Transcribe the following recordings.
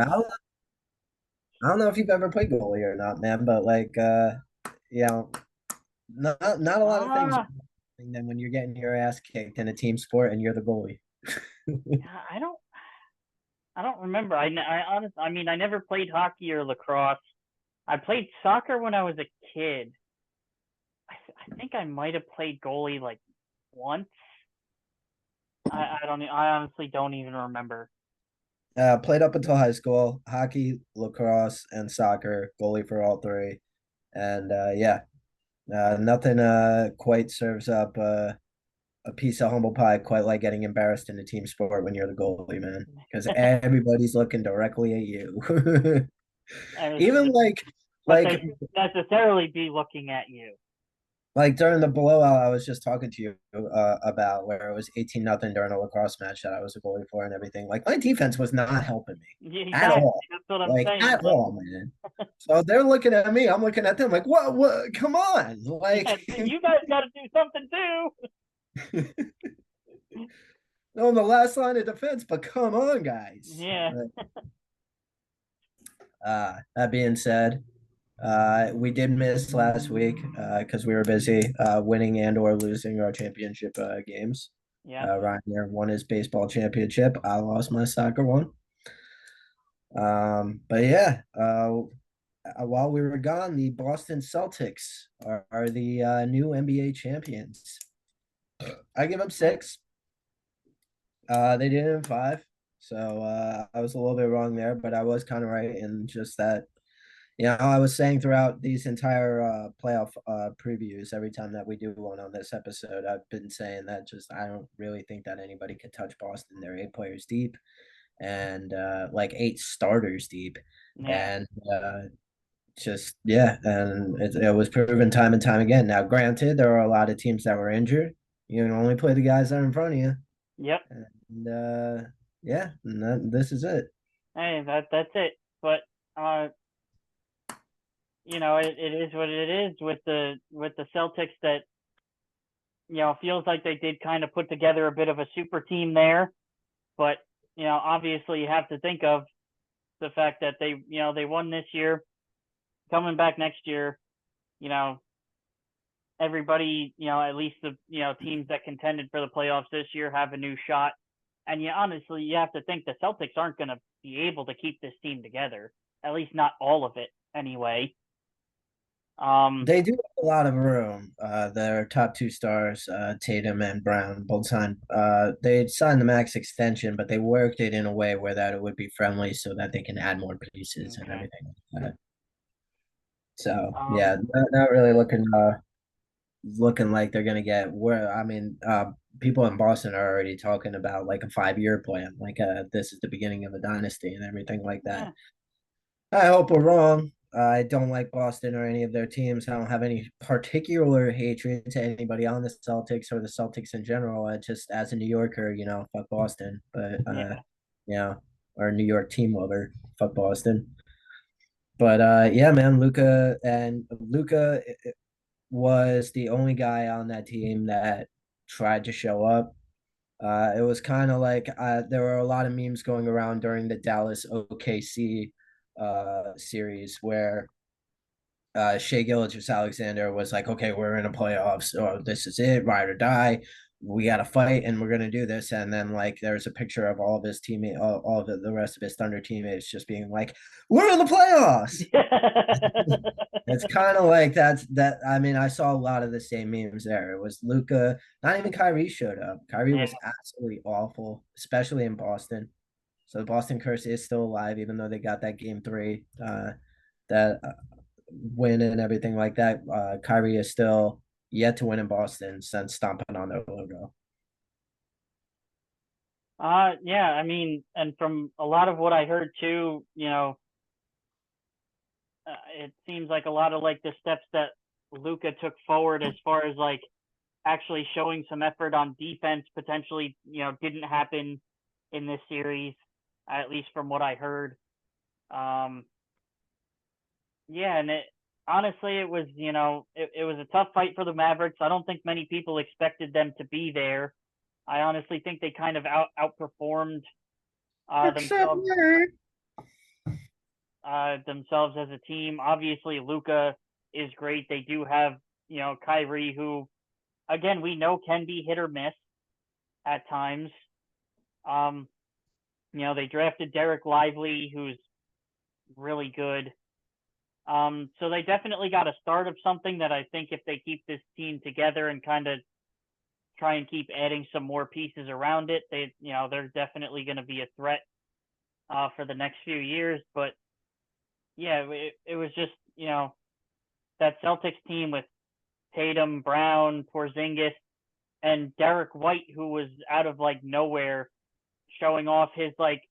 I don't, I don't know if you've ever played goalie or not, man, but you know, not a lot of things Ah, than when you're getting your ass kicked in a team sport and you're the goalie. I don't remember. I mean, I never played hockey or lacrosse. I played soccer when I was a kid. I think I might have played goalie like once. I don't. I honestly don't even remember. Played up until high school, hockey, lacrosse, and soccer, goalie for all three. And yeah, nothing quite serves up a piece of humble pie quite like getting embarrassed in a team sport when you're the goalie, man, because everybody's looking directly at you. And Even but like they necessarily be looking at you. like during the blowout I was just talking to you about where it was 18-0 during a lacrosse match that I was a goalie for and everything. Like my defense was not helping me Yeah, at exactly. all. That's what I'm Like saying. at all, man. So they're looking at me, I'm looking at them like, what, come on. Yeah, Like you guys got to do something too. on the last line of defense, but come on, guys. Yeah. That being said, we did miss last week because we were busy winning and or losing our championship games. Yeah. Ryan here won his baseball championship. I lost my soccer one. But yeah, while we were gone, the Boston Celtics are the new NBA champions. I give them six. They did it in five. So I was a little bit wrong there, but I was kind of right in just that. I was saying throughout these entire playoff previews, every time that we do one on this episode, I've been saying that just I don't really think that anybody could touch Boston. They're eight players deep and like eight starters deep. Yeah. And just, yeah, and it was proven time and time again. Now, granted, there are a lot of teams that were injured. You can only play the guys that are in front of you. Yep. And yeah, and this is it. Hey, that's it. But uh, it is what it is with the Celtics that feels like they did kind of put together a bit of a super team there. But obviously you have to think of the fact that they won this year, coming back next year. You know, everybody, at least the teams that contended for the playoffs this year have a new shot. And honestly, you have to think the Celtics aren't going to be able to keep this team together. At least not all of it, anyway. They do have a lot of room. Their top two stars, Tatum and Brown, both signed. They signed the max extension, but they worked it in a way where that it would be friendly, so that they can add more pieces and Okay. everything like that. So Um, yeah, not really looking like they're gonna get where. I mean, people in Boston are already talking about like a 5-year plan, like this is the beginning of a dynasty and everything like that. yeah, I hope we're wrong. I don't like Boston or any of their teams. I don't have any particular hatred to anybody on the Celtics or the Celtics in general. I just, as a New Yorker, fuck Boston. But, yeah. yeah, or New York team lover, fuck Boston. But, yeah, man, Luca was the only guy on that team that tried to show up. It was kind of like there were a lot of memes going around during the Dallas OKC series where Shea Gilgeous-Alexander was like, okay, we're in a playoffs, so this is it, ride or die. We got to fight, and we're gonna do this. And then like there's a picture of all of his teammates, all of the rest of his Thunder teammates, just being like, "We're in the playoffs." It's kind of like that. I mean, I saw a lot of the same memes there. It was Luca. Not even Kyrie showed up. Kyrie Yeah. was absolutely awful, especially in Boston. So the Boston curse is still alive, even though they got that game three, that win and everything like that. Kyrie is still yet to win in Boston since stomping on their logo. Yeah, I mean, and from a lot of what I heard too, it seems like a lot of like the steps that Luca took forward as far as like actually showing some effort on defense potentially, didn't happen in this series, at least from what I heard. Um, yeah, and honestly, it was, it was a tough fight for the Mavericks. I don't think many people expected them to be there. I honestly think they kind of outperformed Except themselves. me. themselves as a team. Obviously, Luka is great. They do have, Kyrie, who, again, we know can be hit or miss at times. They drafted Derek Lively, who's really good. So they definitely got a start of something that I think if they keep this team together and kind of try and keep adding some more pieces around it, they're definitely going to be a threat for the next few years. But yeah, it was just, that Celtics team with Tatum, Brown, Porzingis, and Derek White, who was out of like nowhere showing off his like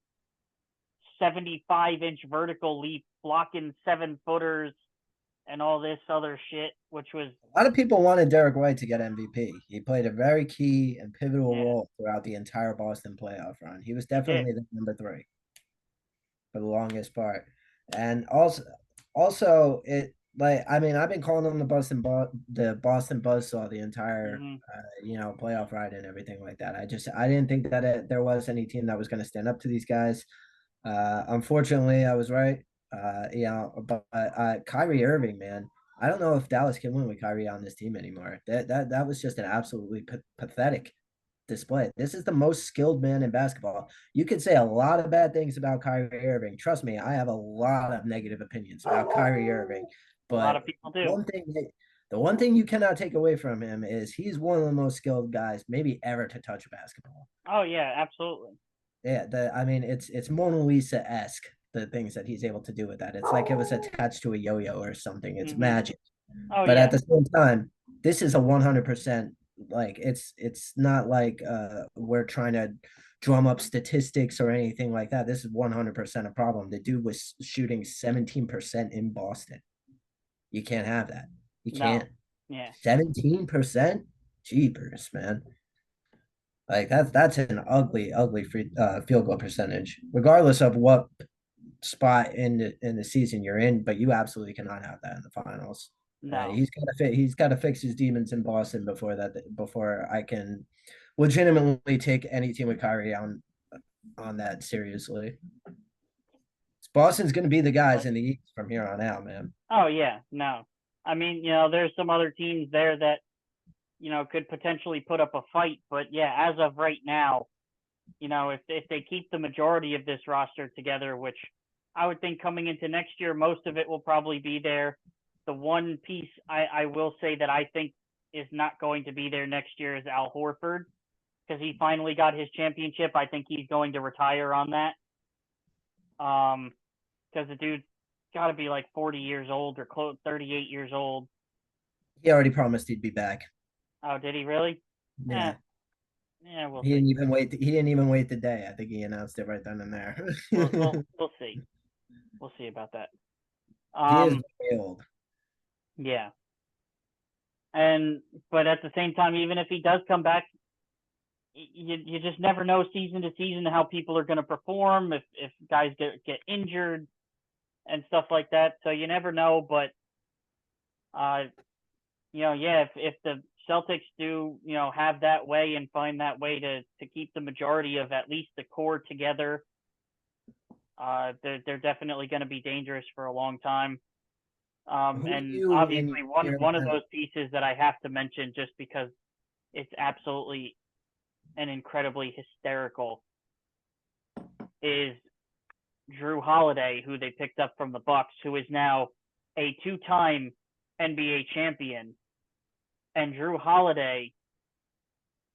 75-inch vertical leap, blocking 7-footers and all this other shit, which was A lot of people wanted Derek White to get MVP. He played a very key and pivotal yeah, role throughout the entire Boston playoff run. He was he did. definitely the number 3 for the longest part. And also it like I mean I've been calling him the Boston Buzzsaw the entire Mm-hmm. playoff ride and everything like that. I didn't think that there was any team that was going to stand up to these guys. Unfortunately, I was right. But Kyrie Irving, man, I don't know if Dallas can win with Kyrie on this team anymore. That was just an absolutely pathetic display. This is the most skilled man in basketball. You could say a lot of bad things about Kyrie Irving. Trust me, I have a lot of negative opinions about Kyrie Irving. A lot of But people do. the one thing you cannot take away from him is he's one of the most skilled guys maybe ever to touch basketball. Oh yeah, absolutely. Yeah, I mean it's Mona Lisa esque the things that he's able to do with that. It's like it was attached to a yo-yo or something. It's Mm-hmm. magic. Oh But at yeah, the same time, this is a 100%, like it's not like we're trying to drum up statistics or anything like that. This is 100% a problem. The dude was shooting 17% in Boston. You can't have that. You no, can't. yeah, 17%? Jeepers, man. Like that's an ugly free field goal percentage, regardless of what spot in the season you're in. But you absolutely cannot have that in the finals. no, He's got to fix his demons in Boston before I can legitimately take any team with Kyrie on that seriously. Boston's going to be the guys but in the East from here on out, man. oh yeah, no. I mean, there's some other teams there that could potentially put up a fight, but yeah, as of right now, if they keep the majority of this roster together, which I would think coming into next year, most of it will probably be there. The one piece I will say that I think is not going to be there next year is Al Horford, because he finally got his championship. I think he's going to retire on that. Because the dude's got to be like 40 years old or 38 years old. He already promised he'd be back. Oh, did he really? Eh, Yeah. yeah, we'll He see. didn't even wait. He didn't even wait the day. I think he announced it right then and there. We'll see. We'll see about that. He is very old. Yeah. But at the same time, even if he does come back, you just never know season to season how people are going to perform, if guys get injured and stuff like that. So you never know. But yeah, if the Celtics do have that way and find that way to keep the majority of at least the core together, they're definitely going to be dangerous for a long time. Who do And you in obviously your one of those pieces that I have to mention just because it's absolutely and incredibly hysterical is Drew Holiday, who they picked up from the Bucks, who is now a 2-time NBA champion. And Drew Holiday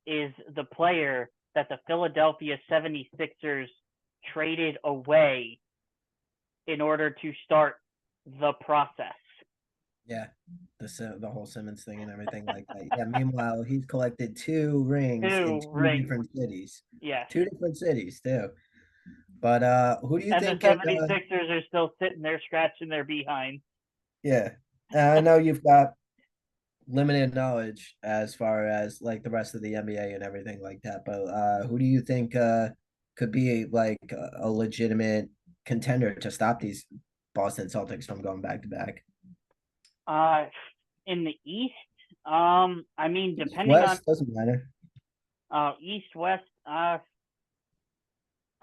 is the player that the Philadelphia 76ers traded away in order to start the process. Yeah, the whole Simmons thing and everything like that. Yeah. Meanwhile, he's collected 2 rings in 2 two rings. different cities. Yes. 2 different cities too. But who do you And the think? 76ers are still sitting there scratching their behind. Yeah, I know you've got limited knowledge as far as like the rest of the NBA and everything like that. But who do you think could be like a legitimate contender to stop these Boston Celtics from going back to back? In the East, I mean, East, depending on West doesn't matter. East West, I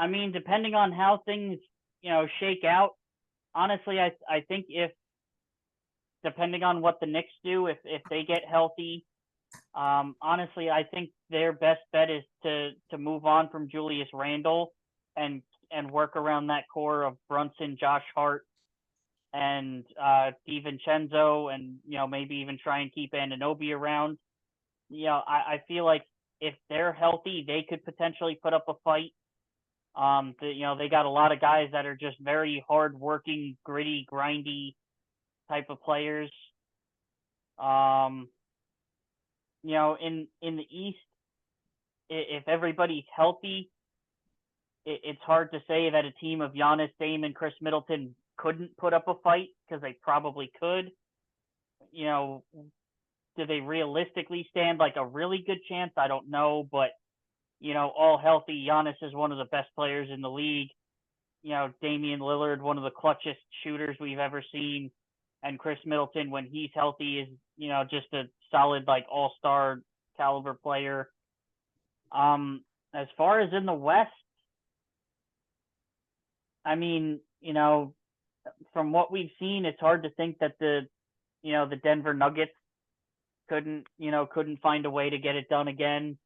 mean, depending on how things shake out, honestly, I think if depending on what the Knicks do, if they get healthy, honestly, I think their best bet is to move on from Julius Randle and work around that core of Brunson, Josh Hart, and DiVincenzo, and maybe even try and keep Anunoby around. I feel like if they're healthy, they could potentially put up a fight. They got a lot of guys that are just very hard-working, gritty, grindy type of players. Um, in the East, if everybody's healthy, it's hard to say that a team of Giannis, Dame, and Chris Middleton couldn't put up a fight, because they probably could. Do they realistically stand like a really good chance? I don't know, but all healthy, Giannis is one of the best players in the league. Damian Lillard, one of the clutchest shooters we've ever seen, and Chris Middleton, when he's healthy, is just a solid like all-star caliber player. As far as in the West, I mean, from what we've seen, it's hard to think that the Denver Nuggets couldn't find a way to get it done again.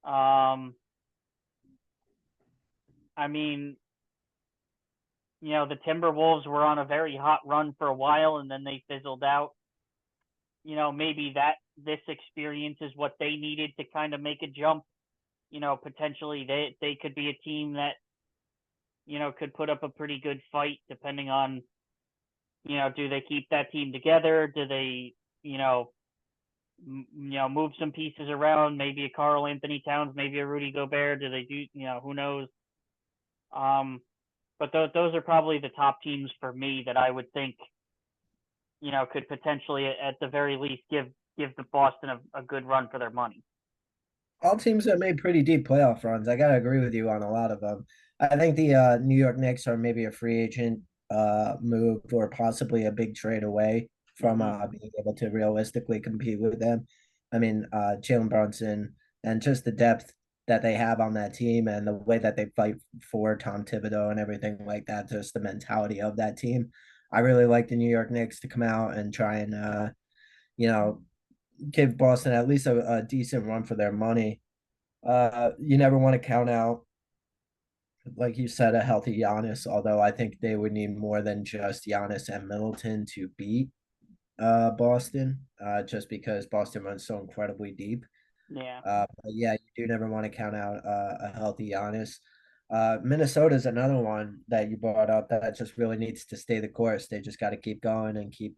I mean, the Timberwolves were on a very hot run for a while, and then they fizzled out. Maybe this experience is what they needed to kind of make a jump. Potentially they could be a team that could put up a pretty good fight, depending on do they keep that team together? Do they move some pieces around? Maybe a Karl Anthony Towns, maybe a Rudy Gobert. Do they do who knows? But those are probably the top teams for me that I would think could potentially, at the very least, give the Boston a good run for their money. All teams have made pretty deep playoff runs. I gotta agree with you on a lot of them. I think the New York Knicks are maybe a free agent move, or possibly a big trade away from being able to realistically compete with them. I mean, Jalen Brunson, and just the depth that they have on that team, and the way that they fight for Tom Thibodeau and everything like that, just the mentality of that team. I really like the New York Knicks to come out and try and you know give Boston at least a decent run for their money. You never want to count out, like you said, a healthy Giannis, although I think they would need more than just Giannis and Middleton to beat Boston, just because Boston runs so incredibly deep. Yeah. But yeah, you do never want to count out a healthy Giannis. Minnesota is another one that you brought up that just really needs to stay the course. They just got to keep going and keep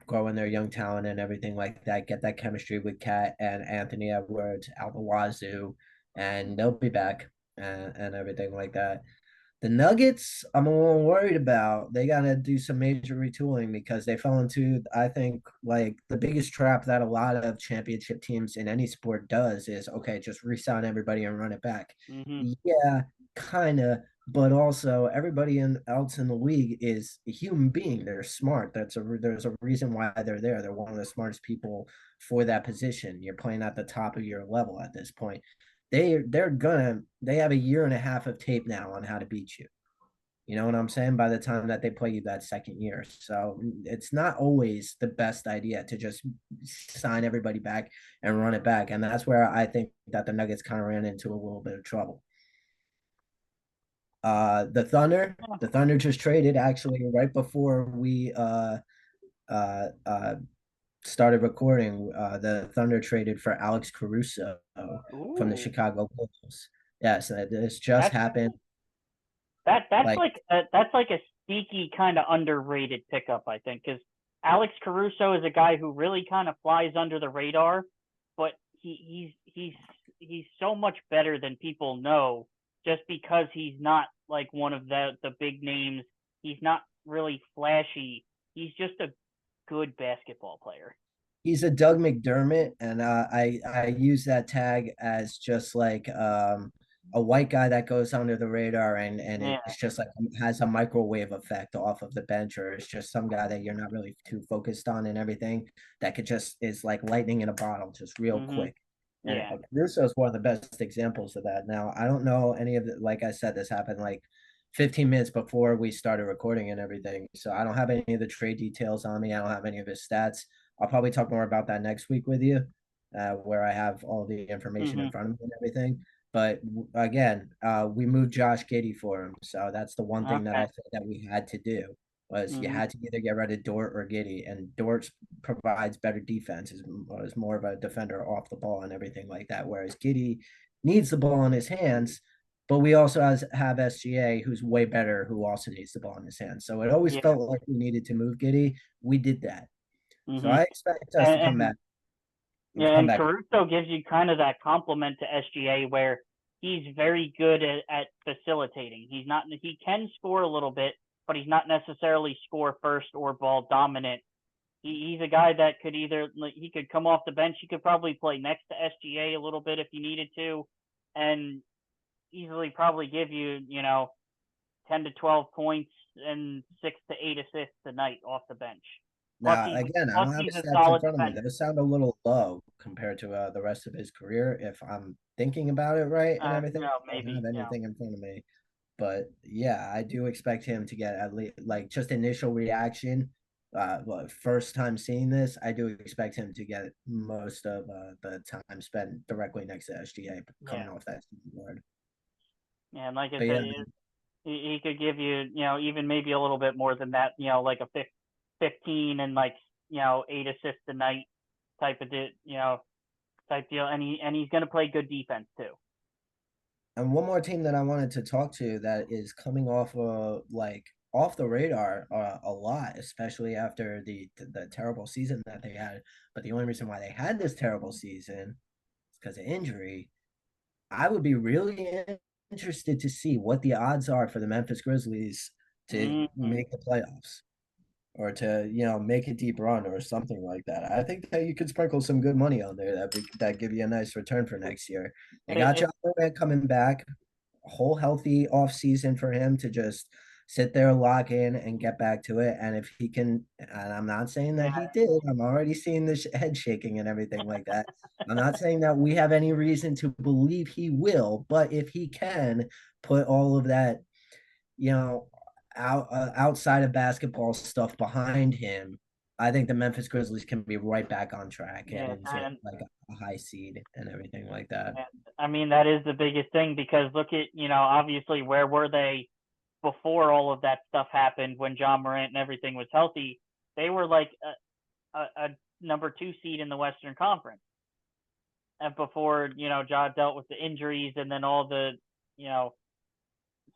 growing their young talent and everything like that. Get that chemistry with Cat and Anthony Edwards out the wazoo, and they'll be back, and everything like that. The Nuggets, I'm a little worried about. They got to do some major retooling, because they fell into, I think, like the biggest trap that a lot of championship teams in any sport does is, okay, just resign everybody and run it back. Mm-hmm. Yeah, kind of, but also everybody else in the league is a human being. They're smart. There's a reason why they're there. They're one of the smartest people for that position. You're playing at the top of your level at this point. They have a year and a half of tape now on how to beat you. You know what I'm saying? By the time that they play you that second year. So it's not always the best idea to just sign everybody back and run it back. And that's where I think that the Nuggets kind of ran into a little bit of trouble. The Thunder just traded, actually, right before we uh, uh, started recording. The Thunder traded for Alex Caruso from the Ooh, Chicago Bulls. Yes, this just that's happened. that's Like, like a sneaky kind of underrated pickup, I think, because Alex Caruso is a guy who really kind of flies under the radar, but he's so much better than people know, just because he's not like one of the big names. He's not really flashy. He's just a good basketball player. he's a Doug McDermott, and I use that tag as just like a white guy that goes under the radar, and Yeah. it's just like has a microwave effect off of the bench, or it's just some guy that you're not really too focused on and everything, that could just is like lightning in a bottle, just real Mhm. quick. And Yeah. Caruso is one of the best examples of that. Now, I don't know any of the, like I said, this happened like 15 minutes before we started recording and everything. So I don't have any of the trade details on me. I don't have any of his stats. I'll probably talk more about that next week with you, where I have all the information in Mm-hmm. front of me and everything. But again, we moved Josh Giddey for him. So that's the one thing that I Okay. think that we had to do was you Mm-hmm. had to either get rid of Dort or Giddey, and Dort provides better defense, is more of a defender off the ball and everything like that, whereas Giddey needs the ball in his hands, but we also have SGA, who's way better, who also needs the ball in his hands. So it always Yeah. felt like we needed to move Giddey. We did that. So Mm-hmm. I expect us to And yeah, come and back. Caruso gives you kind of that compliment to SGA where he's very good at facilitating. He can score a little bit, but he's not necessarily score first or ball dominant. He's a guy that could he could come off the bench. He could probably play next to SGA a little bit if he needed to, and easily probably give you 10 to 12 points and 6 to 8 assists a night off the bench. Plus Now, he's again, I plus don't have he's his a stats in solid front of me. defender. Those sound a little low compared to the rest of his career. If I'm thinking about it right and everything, I don't Maybe have anything in front of me. But yeah, I do expect him to get at least like just initial reaction. First time seeing this, I do expect him to get most of the time spent directly next to SGA Yeah, coming off that board. yeah, and like I But said, yeah, he could give you even maybe a little bit more than that. Like a 15 and 8 assists a night type of type deal, and he's going to play good defense too. and one more team that I wanted to talk to that is coming off the radar a lot, especially after the terrible season that they had. But the only reason why they had this terrible season is because of injury. I would be really interested to see what the odds are for the Memphis Grizzlies to Mm-hmm. make the playoffs or to make a deep run or something like that. I think that you could sprinkle some good money on there that give you a nice return for next year. They got It, John Morant coming back, a whole healthy off season for him to just sit there, lock in, and get back to it. And if he can, and I'm not saying that he yeah, did, I'm already seeing the head shaking and everything like that. I'm not saying that we have any reason to believe he will, but if he can put all of that, you know, outside of basketball stuff behind him, I think the Memphis Grizzlies can be right back on track and yeah, into like a high seed and everything like that. and I mean that is the biggest thing because look at obviously where were they before all of that stuff happened when John Morant and everything was healthy? They were like a number 2 seed in the Western Conference. And before, Ja dealt with the injuries and then all the, you know,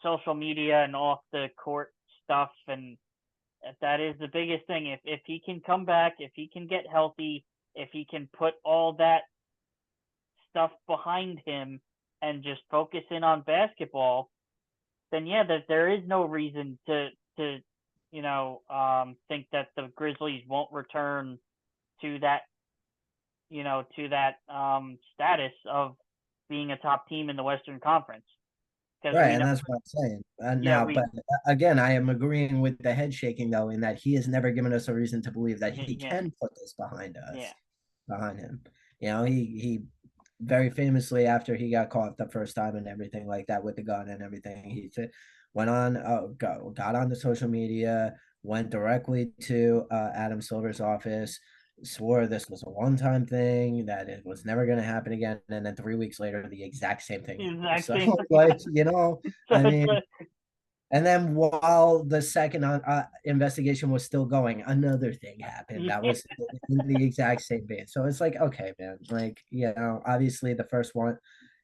social media and off the court stuff. And that is the biggest thing. If he can come back, if he can get healthy, if he can put all that stuff behind him and just focus in on basketball, then yeah, that there is no reason to think that the Grizzlies won't return to that status of being a top team in the Western Conference because Right, we and know that's what I'm saying. yeah Now, but again, I am agreeing with the head shaking though, in that he has never given us a reason to believe that he yeah can put this yeah behind him. He very famously after he got caught the first time and everything like that with the gun and everything, went on got on the social media, went directly to Adam Silver's office, swore this was a one-time thing, that it was never going to happen again, and then 3 weeks later the exact same thing happened. exact So same like so I it's mean, and then while the second investigation was still going, another thing happened that yeah was in the exact same vein. So it's like, okay, man, like, obviously the first one,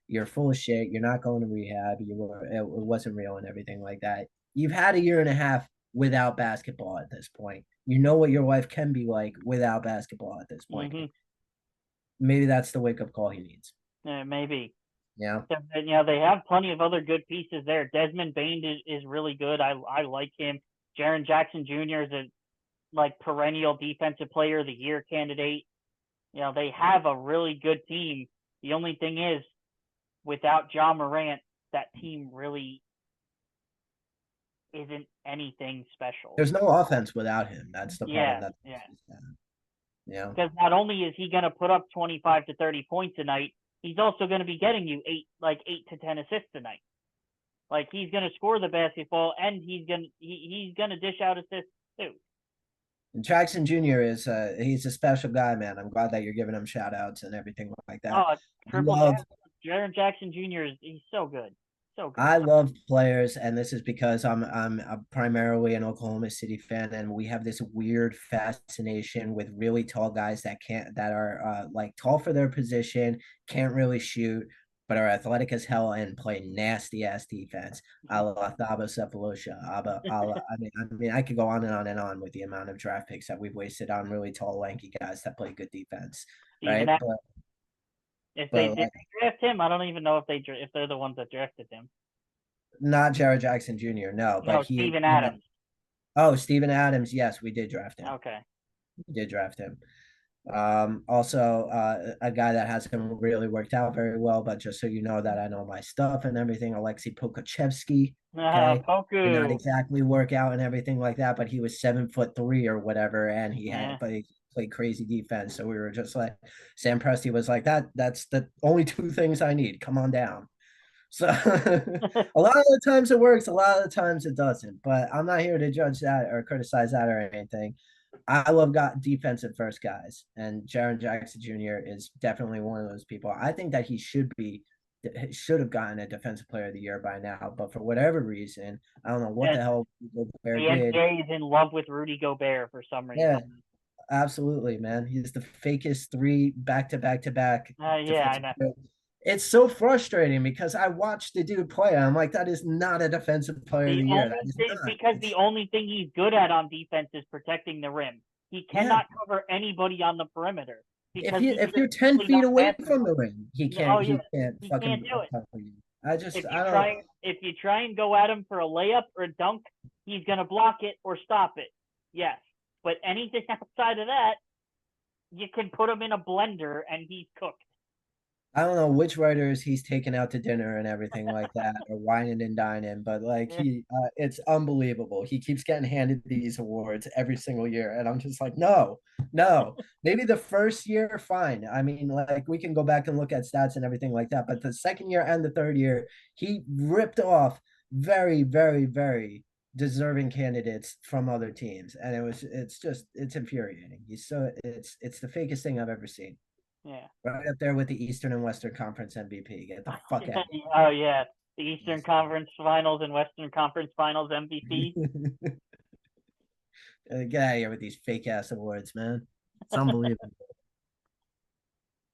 you're full of shit. You're not going to rehab. It wasn't real and everything like that. You've had a year and a half without basketball at this point. You know what your wife can be like without basketball at this point. mm-hmm. Maybe that's the wake up call he needs. Yeah, maybe. Yeah. They have plenty of other good pieces there. Desmond Bain is really good. I like him. Jaren Jackson Jr. is a perennial defensive player of the year candidate. They have a really good team. The only thing is, without John Morant, that team really isn't anything special. There's no offense without him. That's the problem. Yeah, yeah. Yeah. Because not only is he going to put up 25 to 30 points a night, he's also going to be getting you 8 to 10 assists a night. Like, he's gonna score the basketball, and he's gonna dish out assists too. Jackson Jr. is he's a special guy, man. I'm glad that you're giving him shout outs and everything like that. Oh, I Triple J, love Jaren Jackson Jr. He's so good, so good. I love players, and this is because I'm primarily an Oklahoma City fan, and we have this weird fascination with really tall guys that are like tall for their position, can't really shoot, but are athletic as hell and play nasty ass defense. A la Thabo Cephalosha. I mean, I could go on and on and on with the amount of draft picks that we've wasted on really tall, lanky guys that play good defense, Even right? if they But did draft him, I don't even know if they're the ones that drafted him. not Jared Jackson Jr. No, but No, Steven Adams. Oh, Steven Adams. Yes, we did draft him. Okay. We did draft him. Also, a guy that hasn't really worked out very well, but just so you know that I know my stuff and everything, Alexei Pokachevsky. Okay. Did not Poku. exactly work out and everything like that, but he was 7'3" or whatever, and he Yeah. had played crazy defense. So we were just like, Sam Presti was like, that's the only two things I need. Come on down. So a lot of the times it works, a lot of the times it doesn't. But I'm not here to judge that or criticize that or anything. I love got defensive first guys, and Jaren Jackson Jr. is definitely one of those people. I think that he should have gotten a defensive player of the year by now, but for whatever reason, I don't know what the And hell the Gobert did. NBA is in love with Rudy Gobert for some Yeah, reason. absolutely, man. He's the fakest three back to back to back Yeah, I defensive know. player. It's so frustrating because I watched the dude play. I'm like, that is not a defensive player of The the year. That only is thing, not. because the only thing he's good at on defense is protecting the rim. He Yeah. cannot cover anybody on the perimeter If because you he's if just you're 10 simply feet not away fast from enough. the ring, he Oh can't yeah, he can't he can't fucking do it. cover you. I just If I you don't try and go at him for a layup or a dunk, he's gonna block it or stop it. Yes, but anything outside of that, you can put him in a blender and he's cooked. I don't know which writers he's taken out to dinner and everything like that, or wining and dining, but like it's unbelievable. He keeps getting handed these awards every single year, and I'm just like, no, no. Maybe the first year, fine. I mean, like we can go back and look at stats and everything like that, but the second year and the third year, he ripped off very, very, very deserving candidates from other teams, and it's infuriating. It's the fakest thing I've ever seen. Yeah. Right up there with the Eastern and Western Conference MVP. Get the fuck out Oh yeah, the Eastern Conference Finals and Western Conference Finals MVP. of here. Get out of here with these fake ass awards, man. It's unbelievable.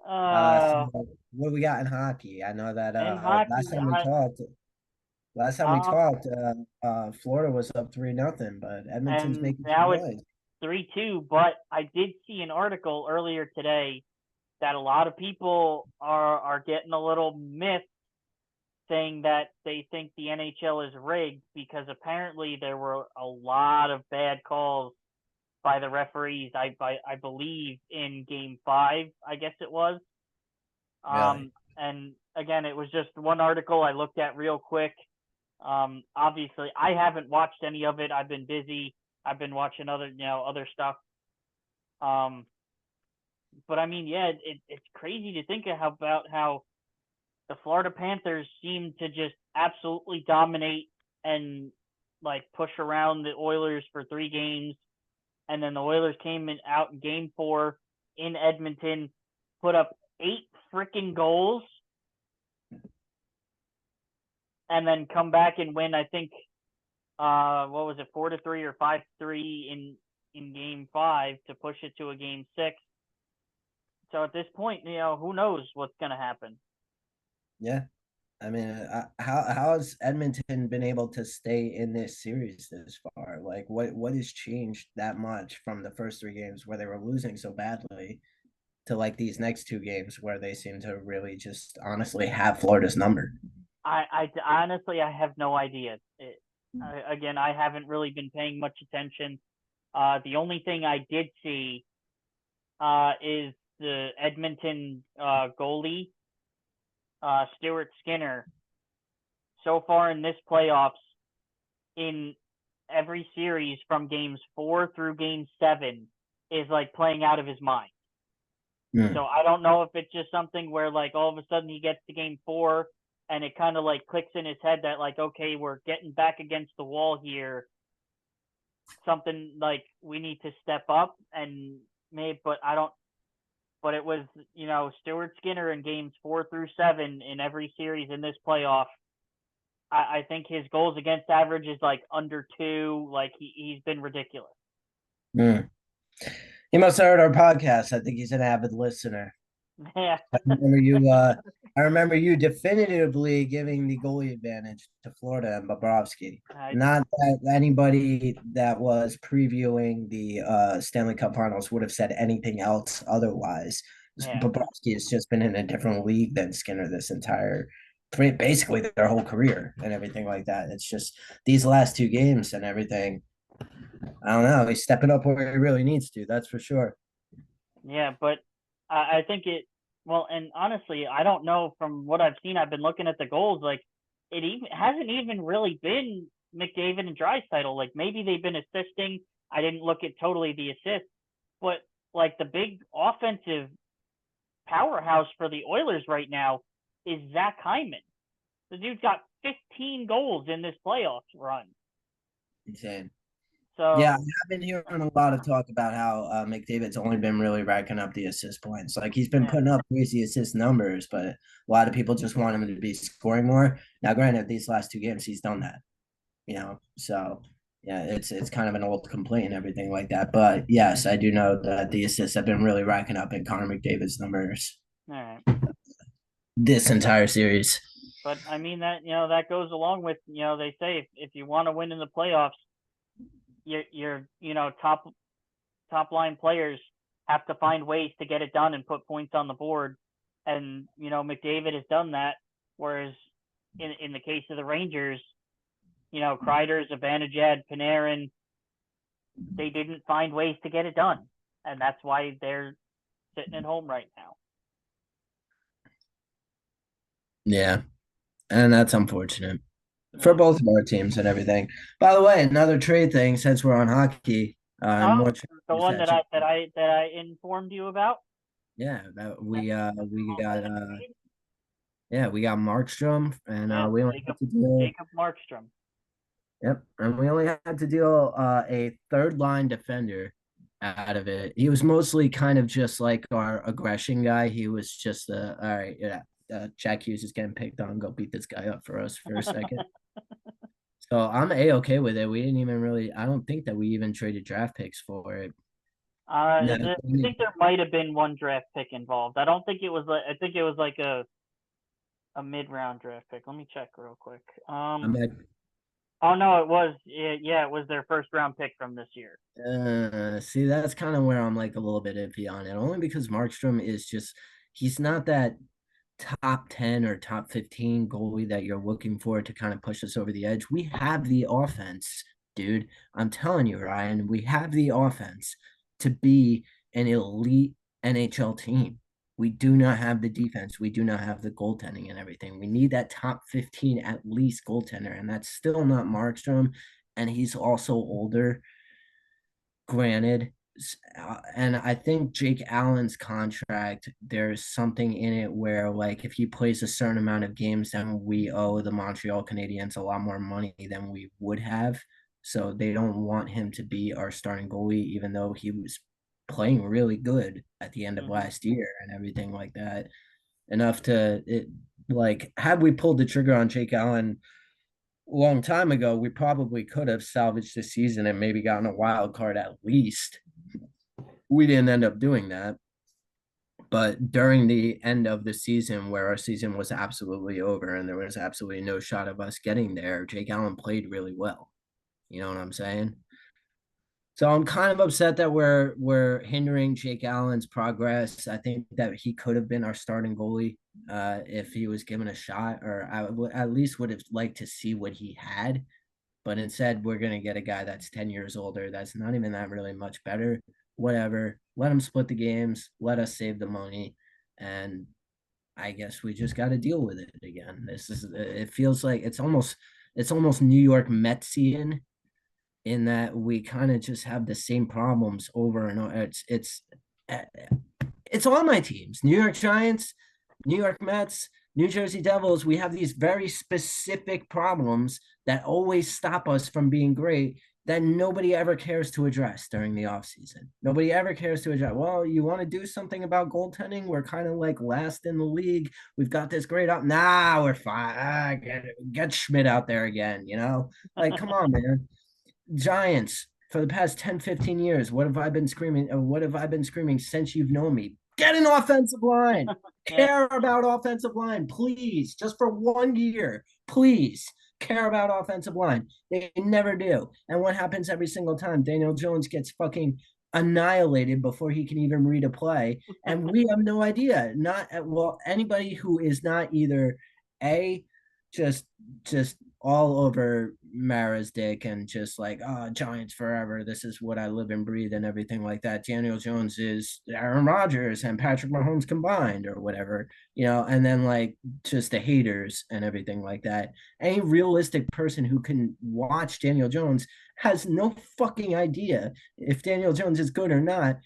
Uh, So what do we got in hockey? I know that in hockey, last time we um, talked, Florida was up 3-0, but Edmonton's and making some now it's noise. 3-2. But I did see an article earlier today that a lot of people are getting a little miffed, saying that they think the NHL is rigged because apparently there were a lot of bad calls by the referees. I believe in Game 5, I guess it was. Really? And again, it was just one article I looked at real quick. Obviously, I haven't watched any of it. I've been busy. I've been watching other stuff. But I mean, yeah, it's crazy to think about how the Florida Panthers seem to just absolutely dominate and like push around the Oilers for 3 games, and then the Oilers came out in Game 4 in Edmonton, put up 8 freaking goals, and then come back and win. I think what was it, 4-3 or 5-3 in Game 5 to push it to a Game 6. So at this point, who knows what's going to happen? Yeah. I mean, how has Edmonton been able to stay in this series this far? Like, what has changed that much from the first 3 games where they were losing so badly to like these next 2 games where they seem to really just honestly have Florida's number? I honestly, I have no idea. Again, I haven't really been paying much attention. The only thing I did see is the Edmonton goalie, Stuart Skinner. So far in this playoffs, in every series from games 4 through game 7, is like playing out of his mind. So I don't know if it's just something where like all of a sudden he gets to game 4 and it kind of like clicks in his head that like, okay, we're getting back against the wall here. Something like we need to step up and maybe, but I don't. But it was, Stuart Skinner in games 4 through 7 in every series in this playoff. I think his goals against average is like under 2. Like he's been ridiculous. Mm. He must have heard our podcast. I think he's an avid listener. Yeah. I remember you definitively giving the goalie advantage to Florida and Bobrovsky. Not that anybody that was previewing the Stanley Cup Finals would have said anything else otherwise. Yeah. Bobrovsky has just been in a different league than Skinner this entire, basically their whole career and everything like that. It's just these last 2 games and everything. I don't know. He's stepping up where he really needs to. That's for sure. Yeah, but I think it. Well, and honestly, I don't know from what I've seen. I've been looking at the goals. Like it even hasn't even really been McDavid and Draisaitl. Like maybe they've been assisting. I didn't look at totally the assists, but like the big offensive powerhouse for the Oilers right now is Zach Hyman. The dude's got 15 goals in this playoffs run. Insane. So yeah, I've been hearing a lot of talk about how McDavid's only been really racking up the assist points. Like he's been putting up crazy assist numbers, but a lot of people just want him to be scoring more. Now, granted, these last 2 games he's done that, So yeah, it's kind of an old complaint and everything like that. But yes, I do know that the assists have been really racking up in Conor McDavid's numbers. All right. This entire series. But I mean that that goes along with they say if you want to win in the playoffs, your top line players have to find ways to get it done and put points on the board, and McDavid has done that. Whereas in the case of the Rangers, Kreider, Zibanejad, Panarin, they didn't find ways to get it done, and that's why they're sitting at home right now. Yeah, and that's unfortunate for both of our teams and everything. By the way, another trade thing since we're on hockey. The one that I informed you about. Yeah, we got Markstrom and we only had to deal Jacob Markstrom. Yep, and we only had to deal a third line defender out of it. He was mostly kind of just like our aggression guy. He was just all right, yeah. Jack Hughes is getting picked on. Go beat this guy up for us for a second. So I'm okay with it. We didn't even really. I don't think that we even traded draft picks for it. I think there might have been one draft pick involved. I don't think it was. I think it was like a mid-round draft pick. Let me check real quick. Oh no, it was. Yeah, it was their first round pick from this year. See, that's kind of where I'm like a little bit iffy on it. Only because Markstrom is just. He's not that top 10 or top 15 goalie that you're looking for to kind of push us over the edge. We have the offense, dude. I'm telling you, Ryan, we have the offense to be an elite NHL team. We do not have the defense. We do not have the goaltending and everything. We need that top 15 at least goaltender, and that's still not Markstrom, and he's also older, granted. And I think Jake Allen's contract, there's something in it where like if he plays a certain amount of games, then we owe the Montreal Canadiens a lot more money than we would have. So they don't want him to be our starting goalie, even though he was playing really good at the end of last year and everything like that. Enough to had we pulled the trigger on Jake Allen a long time ago, we probably could have salvaged the season and maybe gotten a wild card at least. We didn't end up doing that. But during the end of the season, where our season was absolutely over and there was absolutely no shot of us getting there, Jake Allen played really well. You know what I'm saying? So I'm kind of upset that we're hindering Jake Allen's progress. I think that he could have been our starting goalie if he was given a shot, or I at least would have liked to see what he had. But instead, we're going to get a guy that's 10 years older. That's not even that really much better. Whatever. Let him split the games. Let us save the money. And I guess we just got to deal with it again. It feels like it's almost New York Metsian in that we kind of just have the same problems over and over. It's all my teams: New York Giants, New York Mets, New Jersey Devils, we have these very specific problems that always stop us from being great that nobody ever cares to address during the offseason. Nobody ever cares to address. Well, you want to do something about goaltending? We're kind of like last in the league. We've got this great up. Nah, we're fine. Get Schmidt out there again, you know? Like, come on, man. Giants, for the past 10, 15 years, what have I been screaming? What have I been screaming since you've known me? Get an offensive line. Yeah. Care about offensive line, please. Just for 1 year, please care about offensive line. They never do. And what happens every single time? Daniel Jones gets fucking annihilated before he can even read a play, and we have no idea. Not well, anybody who is not either a just just all over Mara's dick and just like, oh, Giants forever. This is what I live and breathe and everything like that. Daniel Jones is Aaron Rodgers and Patrick Mahomes combined or whatever, you know, and then like just the haters and everything like that. Any realistic person who can watch Daniel Jones has no fucking idea if Daniel Jones is good or not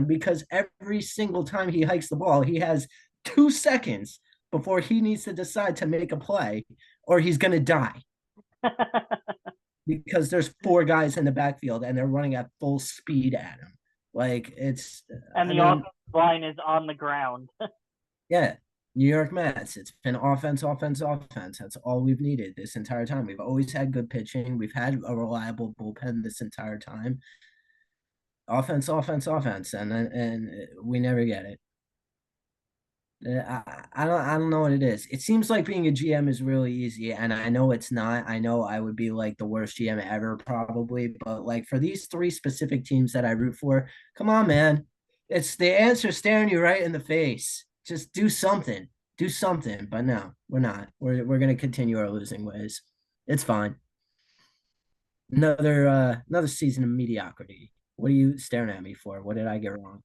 because every single time he hikes the ball, he has 2 seconds before he needs to decide to make a play or he's going to die because there's 4 guys in the backfield and they're running at full speed at him. Like it's, And the offensive line is on the ground. yeah, New York Mets. It's been offense, offense, offense. That's all we've needed this entire time. We've always had good pitching. We've had a reliable bullpen this entire time. Offense, offense, offense, and we never get it. I don't know what it is. It seems like being a GM is really easy, and I know it's not. I know I would be like the worst GM ever, probably, but like for these 3 specific teams that I root for, come on, man. It's the answer staring you right in the face. Just do something. Do something. But no, we're not. We're gonna continue our losing ways. It's fine. Another season of mediocrity. What are you staring at me for? What did I get wrong?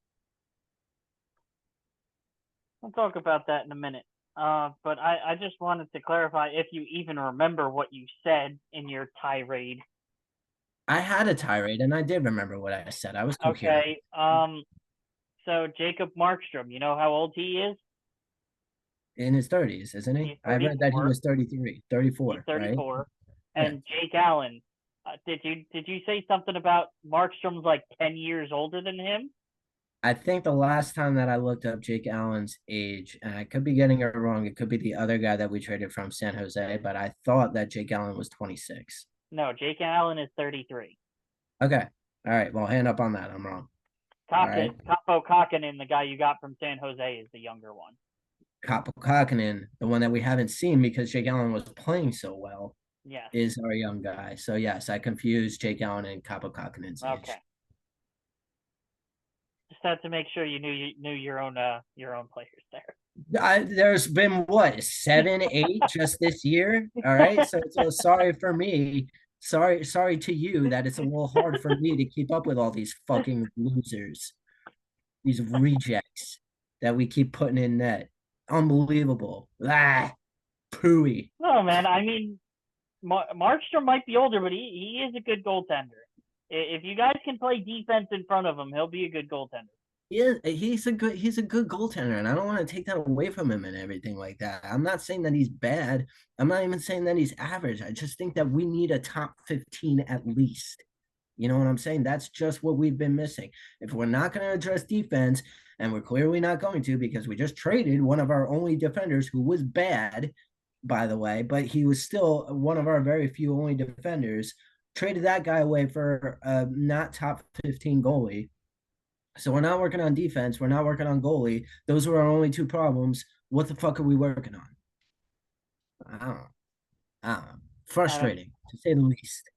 We'll talk about that in a minute. But I just wanted to clarify if you even remember what you said in your tirade. I had a tirade and I did remember what I said. I was coherent. Okay. So Jacob Markstrom, you know how old he is? In his 30s, isn't he? He's I read that he 34. was 33, 34, He's right? 34. Yeah. And Jake Allen, did you say something about Markstrom's like 10 years older than him? I think the last time that I looked up Jake Allen's age, and I could be getting it wrong, it could be the other guy that we traded from San Jose, but I thought that Jake Allen was 26. No, Jake Allen is 33. Okay. All right. Well, hand up on that. I'm wrong. All right. Kaapo Kakkonen, the guy you got from San Jose, is the younger one. Kaapo Kakkonen, the one that we haven't seen because Jake Allen was playing so well, Yes. is our young guy. So, yes, I confused Jake Allen and Kaapo Kakkonen's age. Okay. Just had to make sure you knew your own players there. There's been what 7, 8 just this year. All right, so sorry for me. Sorry to you that it's a little hard for me to keep up with all these fucking losers, these rejects that we keep putting in net. Unbelievable. Pooey. No, man. I mean, Markstrom might be older, but he is a good goaltender. If you guys can play defense in front of him, he'll be a good goaltender. Yeah, he's a good goaltender, and I don't want to take that away from him and everything like that. I'm not saying that he's bad. I'm not even saying that he's average. I just think that we need a top 15 at least. You know what I'm saying? That's just what we've been missing. If we're not going to address defense, and we're clearly not going to because we just traded one of our only defenders who was bad, by the way, but he was still one of our very few only defenders. Traded that guy away for a not top 15 goalie. So we're not working on defense. We're not working on goalie. Those were our only 2 problems. What the fuck are we working on? I don't know. I don't know. Frustrating, to say the least.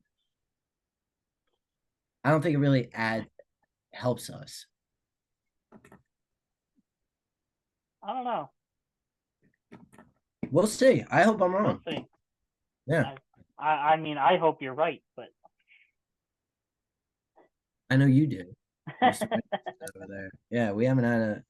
I don't think it really helps us. I don't know. We'll see. I hope I'm wrong. We'll see. Yeah. I mean, I hope you're right, but I know you do. Over there. Yeah, we haven't had a.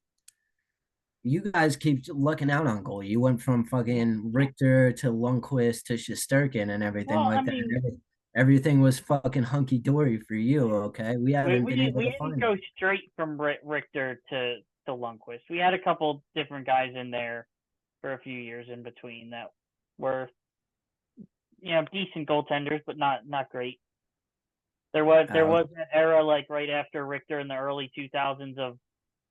You guys keep lucking out on goal. You went from fucking Richter to Lundqvist to Shesterkin and everything like that. Everything was fucking hunky dory for you. Okay, we haven't been able to find. We didn't go straight from Richter to Lundqvist. We had a couple different guys in there. for a few years in between that were, decent goaltenders, but not great. There was an era like right after Richter in the early 2000s of,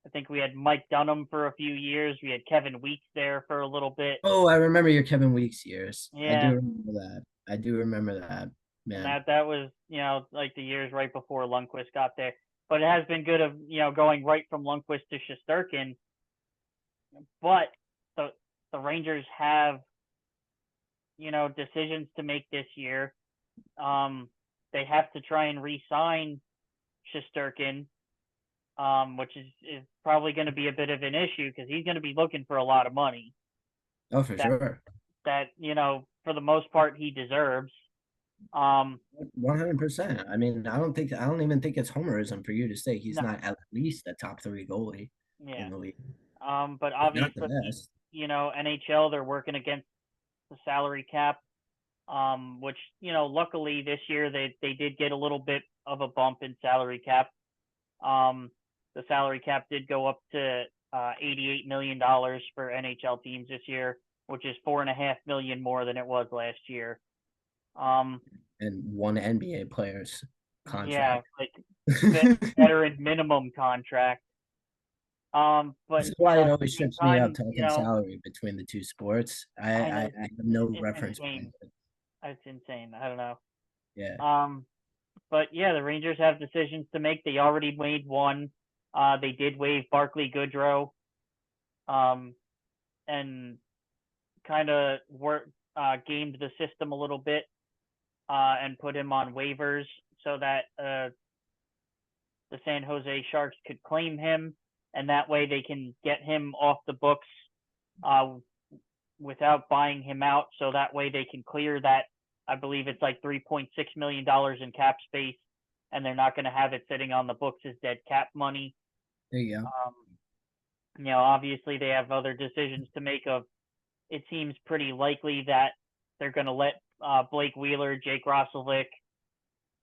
I think we had Mike Dunham for a few years. We had Kevin Weeks there for a little bit. Oh, I remember your Kevin Weeks years. Yeah. I do remember that. I do remember that, man. And that was, like the years right before Lundqvist got there. But it has been good of, going right from Lundqvist to Shesterkin. But the Rangers have, decisions to make this year. They have to try and re-sign Shesterkin, which is probably going to be a bit of an issue because he's going to be looking for a lot of money. Oh, for sure. That, for the most part, he deserves. 100%. I mean, I don't even think it's homerism for you to say he's not at least a top 3 goalie in the league. But obviously, NHL, they're working against the salary cap, which, luckily this year they did get a little bit of a bump in salary cap. The salary cap did go up to $88 million for NHL teams this year, which is $4.5 million more than it was last year. And one NBA player's contract. Yeah, like veteran minimum contract. But that's why it always trips me up talking salary between the two sports. I have no reference point. It's insane. I don't know. Yeah. But yeah, the Rangers have decisions to make. They already made one. They did waive Barclay Goodrow, and kind of gamed the system a little bit, and put him on waivers so that the San Jose Sharks could claim him, and that way they can get him off the books without buying him out. So that way they can clear that. I believe it's like $3.6 million in cap space, and they're not going to have it sitting on the books as dead cap money. There you go. Obviously they have other decisions to make. It seems pretty likely that they're going to let Blake Wheeler, Jake Roslovic,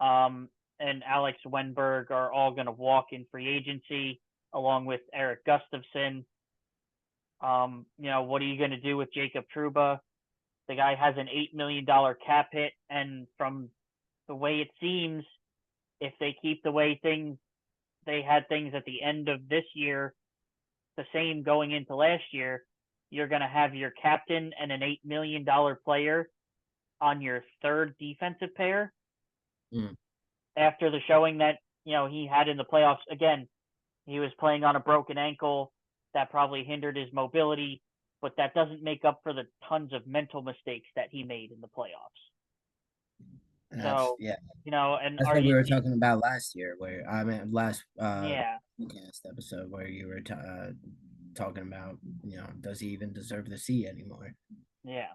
and Alex Wenberg are all going to walk in free agency, along with Eric Gustafsson. What are you going to do with Jacob Trouba? The guy has an $8 million cap hit, and from the way it seems, if they keep the way they had things at the end of this year, the same going into last year, you're going to have your captain and an $8 million player on your third defensive pair. After the showing that, he had in the playoffs. Again, he was playing on a broken ankle that probably hindered his mobility, but that doesn't make up for the tons of mental mistakes that he made in the playoffs. And that's what we were talking about last year, last podcast episode, where you were talking about, does he even deserve the C anymore? Yeah.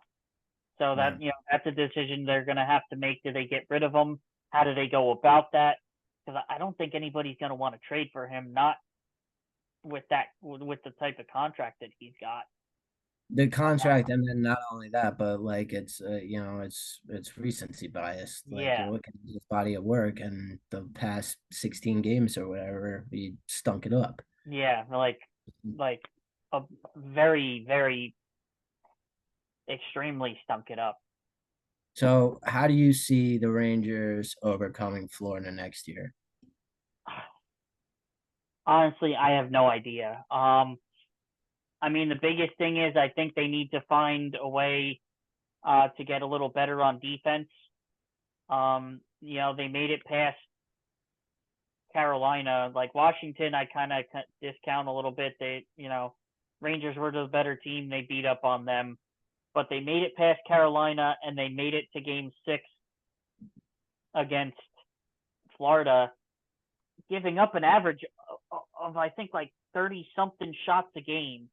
So that, that's a decision they're going to have to make. Do they get rid of him? How do they go about that? Because I don't think anybody's going to want to trade for him, not with the type of contract that he's got. The contract, and then not only that, but like it's recency bias. Like you look at his body of work, and the past 16 games or whatever, he stunk it up. Yeah, like a very, very extremely stunk it up. So, how do you see the Rangers overcoming Florida next year? Honestly, I have no idea. I mean, the biggest thing is I think they need to find a way to get a little better on defense. They made it past Carolina. Like Washington, I kind of discount a little bit. Rangers were the better team. They beat up on them. But they made it past Carolina, and they made it to Game 6 against Florida, giving up an average of I think, like 30-something shots a game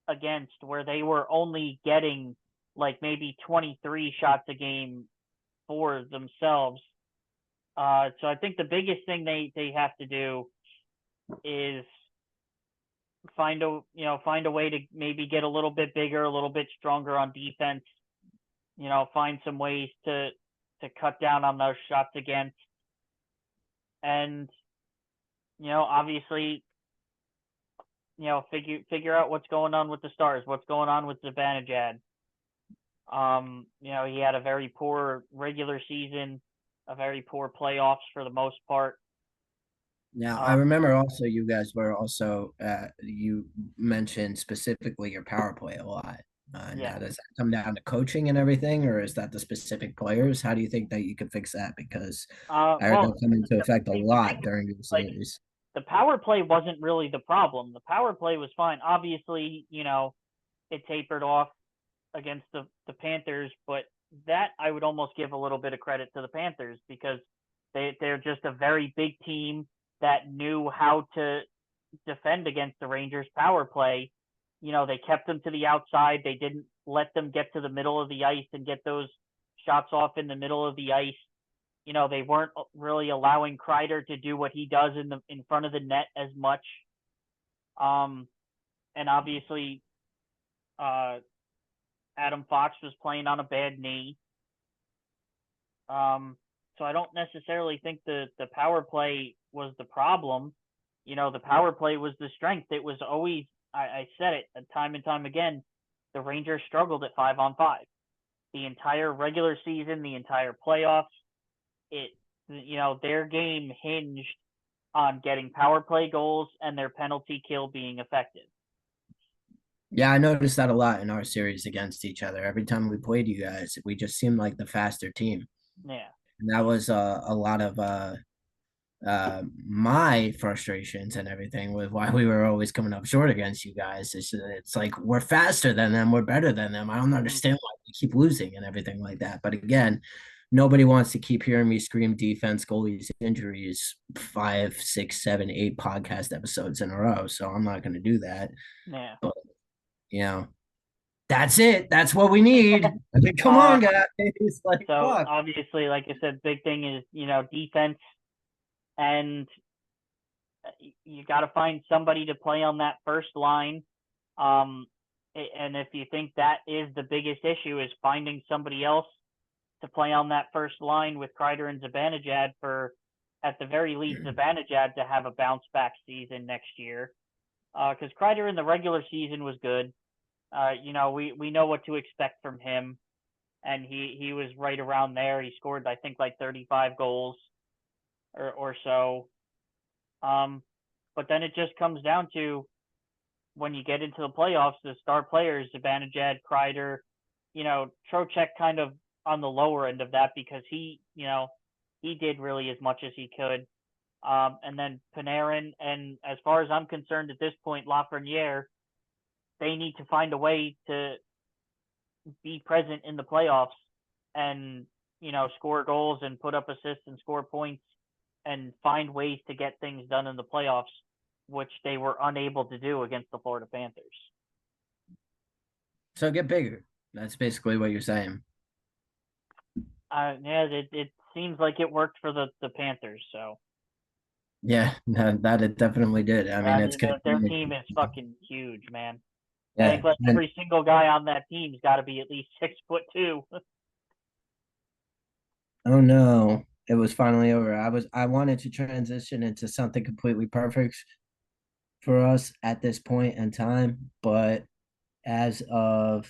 against, where they were only getting like maybe 23 shots a game for themselves. So I think the biggest thing they have to do is find a way to maybe get a little bit bigger, a little bit stronger on defense. Find some ways to cut down on those shots against. And obviously, figure out what's going on with the Stars, what's going on with Zibanejad. He had a very poor regular season, a very poor playoffs for the most part. Now, I remember also you guys were also you mentioned specifically your power play a lot. Yeah. Now, does that come down to coaching and everything, or is that the specific players? How do you think that you could fix that? Because I heard Well, that come into effect a if you lot think during the like series. the power play wasn't really the problem. The power play was fine. Obviously, it tapered off against the Panthers, but that I would almost give a little bit of credit to the Panthers because they're just a very big team that knew how to defend against the Rangers power play. They kept them to the outside. They didn't let them get to the middle of the ice and get those shots off in the middle of the ice. They weren't really allowing Kreider to do what he does in front of the net as much. And obviously, Adam Fox was playing on a bad knee. So I don't necessarily think the power play was the problem. The power play was the strength. It was always, I said it time and time again, the Rangers struggled at 5-on-5. The entire regular season, the entire playoffs, their game hinged on getting power play goals and their penalty kill being effective. Yeah, I noticed that a lot in our series against each other. Every time we played you guys, we just seemed like the faster team. Yeah. And that was a lot of my frustrations and everything with why we were always coming up short against you guys. It's like we're faster than them, we're better than them. I don't understand why we keep losing and everything like that. But again, nobody wants to keep hearing me scream defense, goalies, injuries 5, 6, 7, 8 podcast episodes in a row. So I'm not going to do that. Yeah. But that's it. That's what we need. I mean, come on, guys. Like, so fuck. obviously, like I said, big thing is defense, and you got to find somebody to play on that first line. And if you think that is the biggest issue, is finding somebody else to play on that first line with Kreider and Zibanejad for, at the very least, Zibanejad to have a bounce back season next year. Because Kreider in the regular season was good. We know what to expect from him, and he was right around there. He scored, I think, like 35 goals or so. But then it just comes down to when you get into the playoffs, the star players, Zibanejad, Kreider, Trocheck kind of on the lower end of that because he did really as much as he could. And then Panarin, and as far as I'm concerned at this point, Lafreniere, they need to find a way to be present in the playoffs and, score goals and put up assists and score points and find ways to get things done in the playoffs, which they were unable to do against the Florida Panthers. So get bigger. That's basically what you're saying. It seems like it worked for the Panthers. So yeah, that it definitely did. I mean, it's good. Their team is fucking huge, man. Yeah, I think like every single guy on that team's got to be at least 6'2". Oh no, it was finally over. I wanted to transition into something completely perfect for us at this point in time, but as of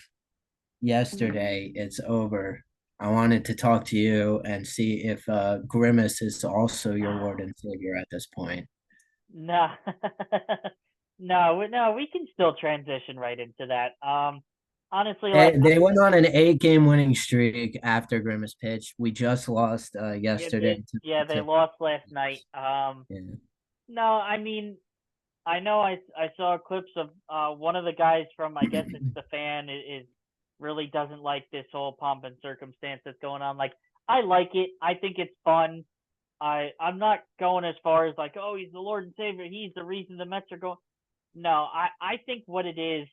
yesterday, it's over. I wanted to talk to you and see if Grimace is also your Lord and Savior at this point. No, no, we can still transition right into that. Honestly, They went on an 8-game winning streak after Grimace pitched. We just lost yesterday. They lost last night. Yeah. No, I mean, I know I saw clips of one of the guys from, I guess it's the fan is really doesn't like this whole pomp and circumstance that's going on. Like, I like it. I think it's fun. I'm not going as far as like, oh, he's the Lord and Savior. He's the reason the Mets are going. No, I think what it is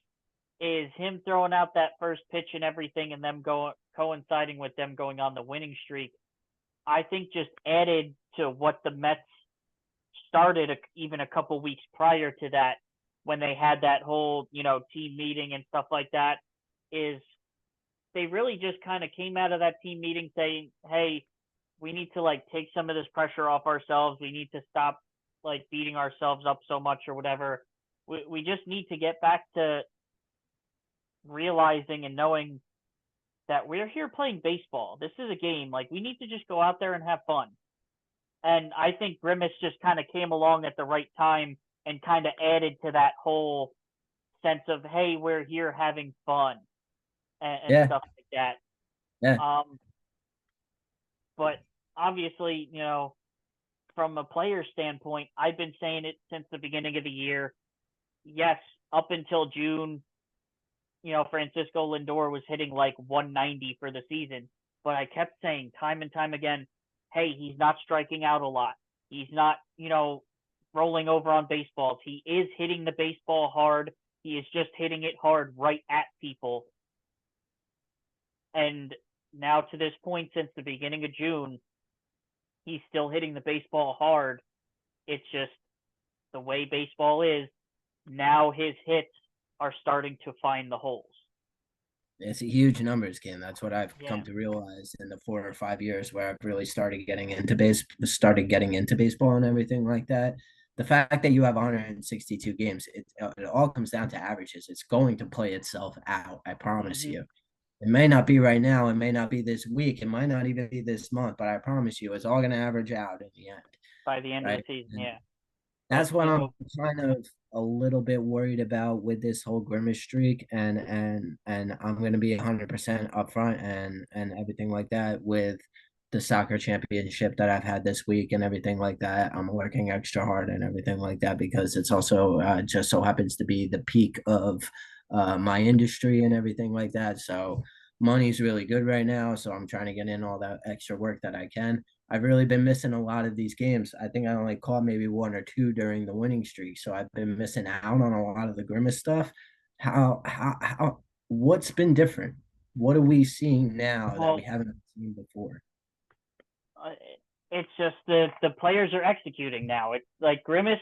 him throwing out that first pitch and everything and them coinciding with them going on the winning streak. I think just added to what the Mets started even a couple weeks prior to that when they had that whole, team meeting and stuff like that, is they really just kind of came out of that team meeting saying, hey, we need to like take some of this pressure off ourselves. We need to stop like beating ourselves up so much or whatever. we just need to get back to realizing and knowing that we're here playing baseball. This is a game. Like, we need to just go out there and have fun. And I think Grimace just kind of came along at the right time and kind of added to that whole sense of, hey, we're here having fun and Yeah, stuff like that. yeah. But obviously, from a player standpoint, I've been saying it since the beginning of the year. Yes, up until June, Francisco Lindor was hitting like 190 for the season. But I kept saying time and time again, hey, he's not striking out a lot. He's not, rolling over on baseballs. He is hitting the baseball hard. He is just hitting it hard right at people. And now to this point, since the beginning of June, he's still hitting the baseball hard. It's just the way baseball is. Now his hits are starting to find the holes. It's a huge numbers game. That's what I've Yeah. come to realize in the 4 or 5 years where I've really started getting into baseball and everything like that. The fact that you have 162 games, it all comes down to averages. It's going to play itself out. I promise Mm-hmm. you. It may not be right now. It may not be this week. It might not even be this month. But I promise you, it's all going to average out in the end. By the end of the Right. season, And yeah. But that's what I'm kind of a little bit worried about with this whole Grimace streak, and I'm gonna be 100% upfront and everything like that with the soccer championship that I've had this week and everything like that. I'm working extra hard and everything like that because it's also just so happens to be the peak of my industry and everything like that. So money's really good right now, so I'm trying to get in all that extra work that I can. I've really been missing a lot of these games. I think I only caught maybe one or two during the winning streak, so I've been missing out on a lot of the Grimace stuff. What's been different? What are we seeing now that we well, haven't seen before? uh, it's just the players are executing now. It's like Grimace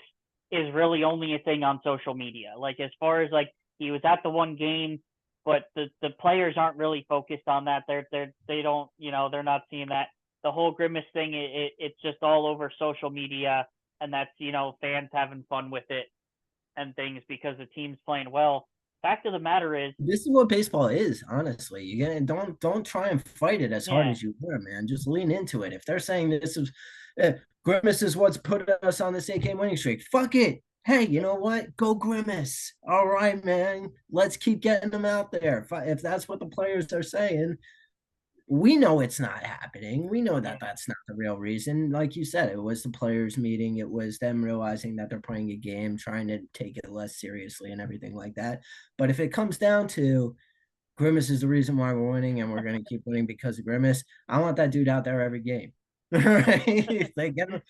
is really only a thing on social media. Like, as far as like, he was at the one game, but the players aren't really focused on that. They don't, they're not seeing that. The whole Grimace thing, it's just all over social media, and that's, fans having fun with it and things because the team's playing well. Fact of the matter is, This is what baseball is, honestly. You gonna don't try and fight it as hard yeah, as you were, man. Just lean into it. If they're saying this is Grimace is what's put us on this 8 game winning streak, fuck it. Hey, you know what? Go Grimace. All right, man. Let's keep getting them out there. If that's what the players are saying, we know it's not happening. We know yeah, that that's not the real reason. Like you said, it was the players meeting. It was them realizing that they're playing a game, trying to take it less seriously and everything like that. But if it comes down to Grimace is the reason why we're winning and we're going to keep winning because of Grimace, I want that dude out there every game. Right? They get him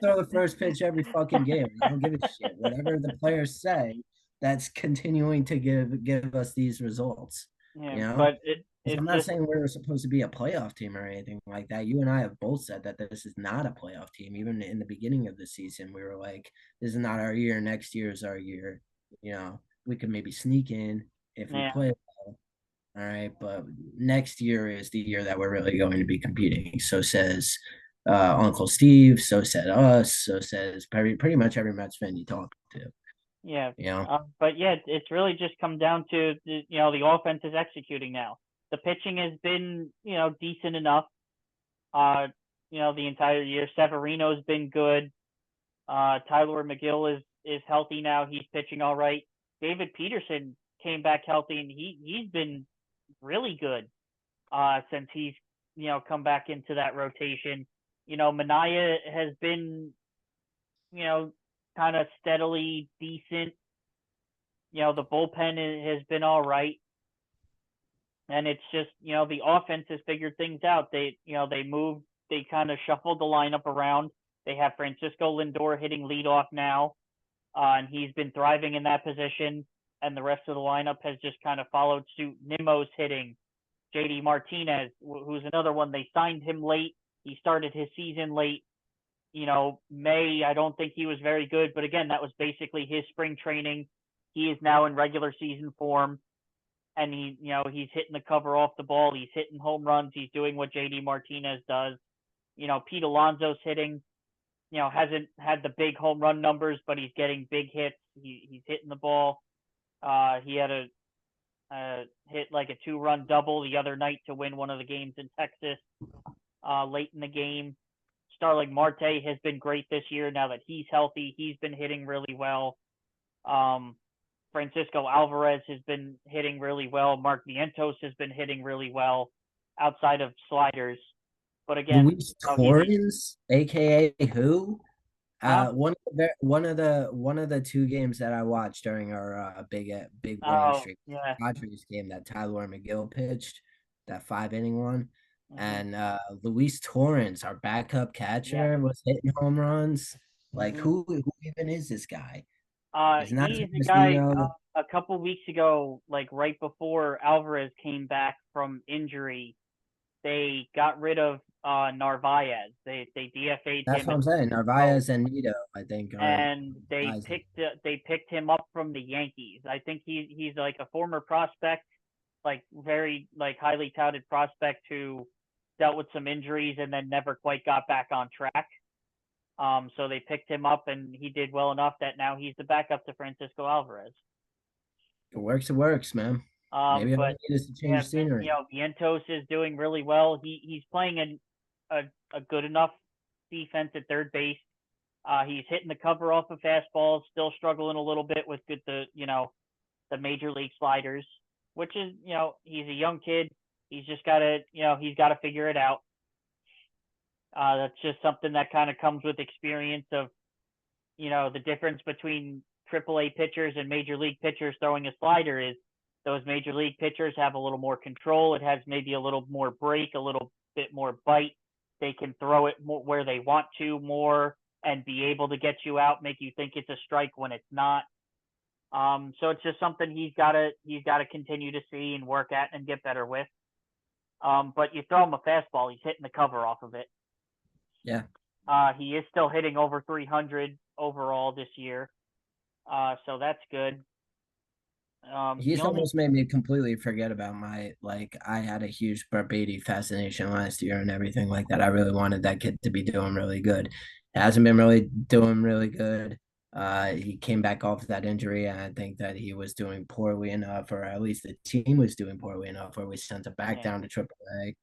throw the first pitch every fucking game. I don't give a shit. Whatever the players say, that's continuing to give us these results. yeah. You know? But Because it's I'm not just, saying we're supposed to be a playoff team or anything like that. You and I have both said that this is not a playoff team. Even in the beginning of the season, we were like, this is not our year. Next year is our year. We could maybe sneak in if we yeah, play well. All right. But next year is the year that we're really going to be competing. So says Uncle Steve. So said us. So says pretty much every Mets fan you talk to. yeah. You know? But yeah, it's really just come down to the offense is executing now. The pitching has been decent enough. Uh, the entire year. Severino's been good. Tyler McGill is healthy now. He's pitching all right. David Peterson came back healthy, and he's been really good since he's come back into that rotation. Mania has been you know kind of steadily decent. The bullpen has been all right, and it's just the offense has figured things out. They kind of shuffled the lineup around. They have Francisco Lindor hitting leadoff now, and he's been thriving in that position. And the rest of the lineup has just kind of followed suit. Nimmo's hitting. JD Martinez, who's another one. They signed him late. He started his season late. May, I don't think he was very good, but again, that was basically his spring training. He is now in regular season form, and he's hitting the cover off the ball. He's hitting home runs. He's doing what JD Martinez does. Pete Alonso's hitting. Hasn't had the big home run numbers, but he's getting big hits. He's hitting the ball. He had hit like a 2-run double the other night to win one of the games in Texas late in the game. Starling Marte has been great this year now that he's healthy. He's been hitting really well. Francisco Alvarez has been hitting really well. Mark Vientos has been hitting really well outside of sliders. But again, Luis Torrens, aka who? huh? One of the two games that I watched during our big winning Oh, streak, yeah. Padres game that Tyler McGill pitched, that 5 inning one, Mm-hmm. and Luis Torrens, our backup Yeah. catcher, was hitting home runs. Like Mm-hmm. who even is this guy? He's not He's the guy Esposito. a couple weeks ago, like right before Alvarez came back from injury, they got rid of Narvaez. They DFA'd That's him what at I'm saying. oh, Narvaez and Nito, I think, are and guys. they picked him up from the Yankees. I think he's like a former prospect, like very like highly touted prospect who dealt with some injuries and then never quite got back on track. So they picked him up and he did well enough that now he's the backup to Francisco Alvarez. It works, man. Maybe all we But need is to yeah, change scenery. Vientos is doing really well. He's playing a good enough defense at third base. He's hitting the cover off of fastballs, still struggling a little bit with the major league sliders, which is he's a young kid. He's just gotta he's gotta figure it out. That's just something that kind of comes with experience of the difference between AAA pitchers and major league pitchers throwing a slider is those major league pitchers have a little more control. It has maybe a little more break, a little bit more bite. They can throw it more where they want to more and be able to get you out, make you think it's a strike when it's not. So it's just something he's gotta continue to see and work at and get better with. But you throw him a fastball, he's hitting the cover off of it. Yeah. He is still hitting over 300 overall this year. So that's good. The He's only almost made me completely forget about my like I had a huge Beatty fascination last year and everything like that. I really wanted that kid to be doing really good. Hasn't been really doing really good. He came back off that injury, and I think that he was doing poorly enough, or at least the team was doing poorly enough, where we sent him back yeah. down to AAA.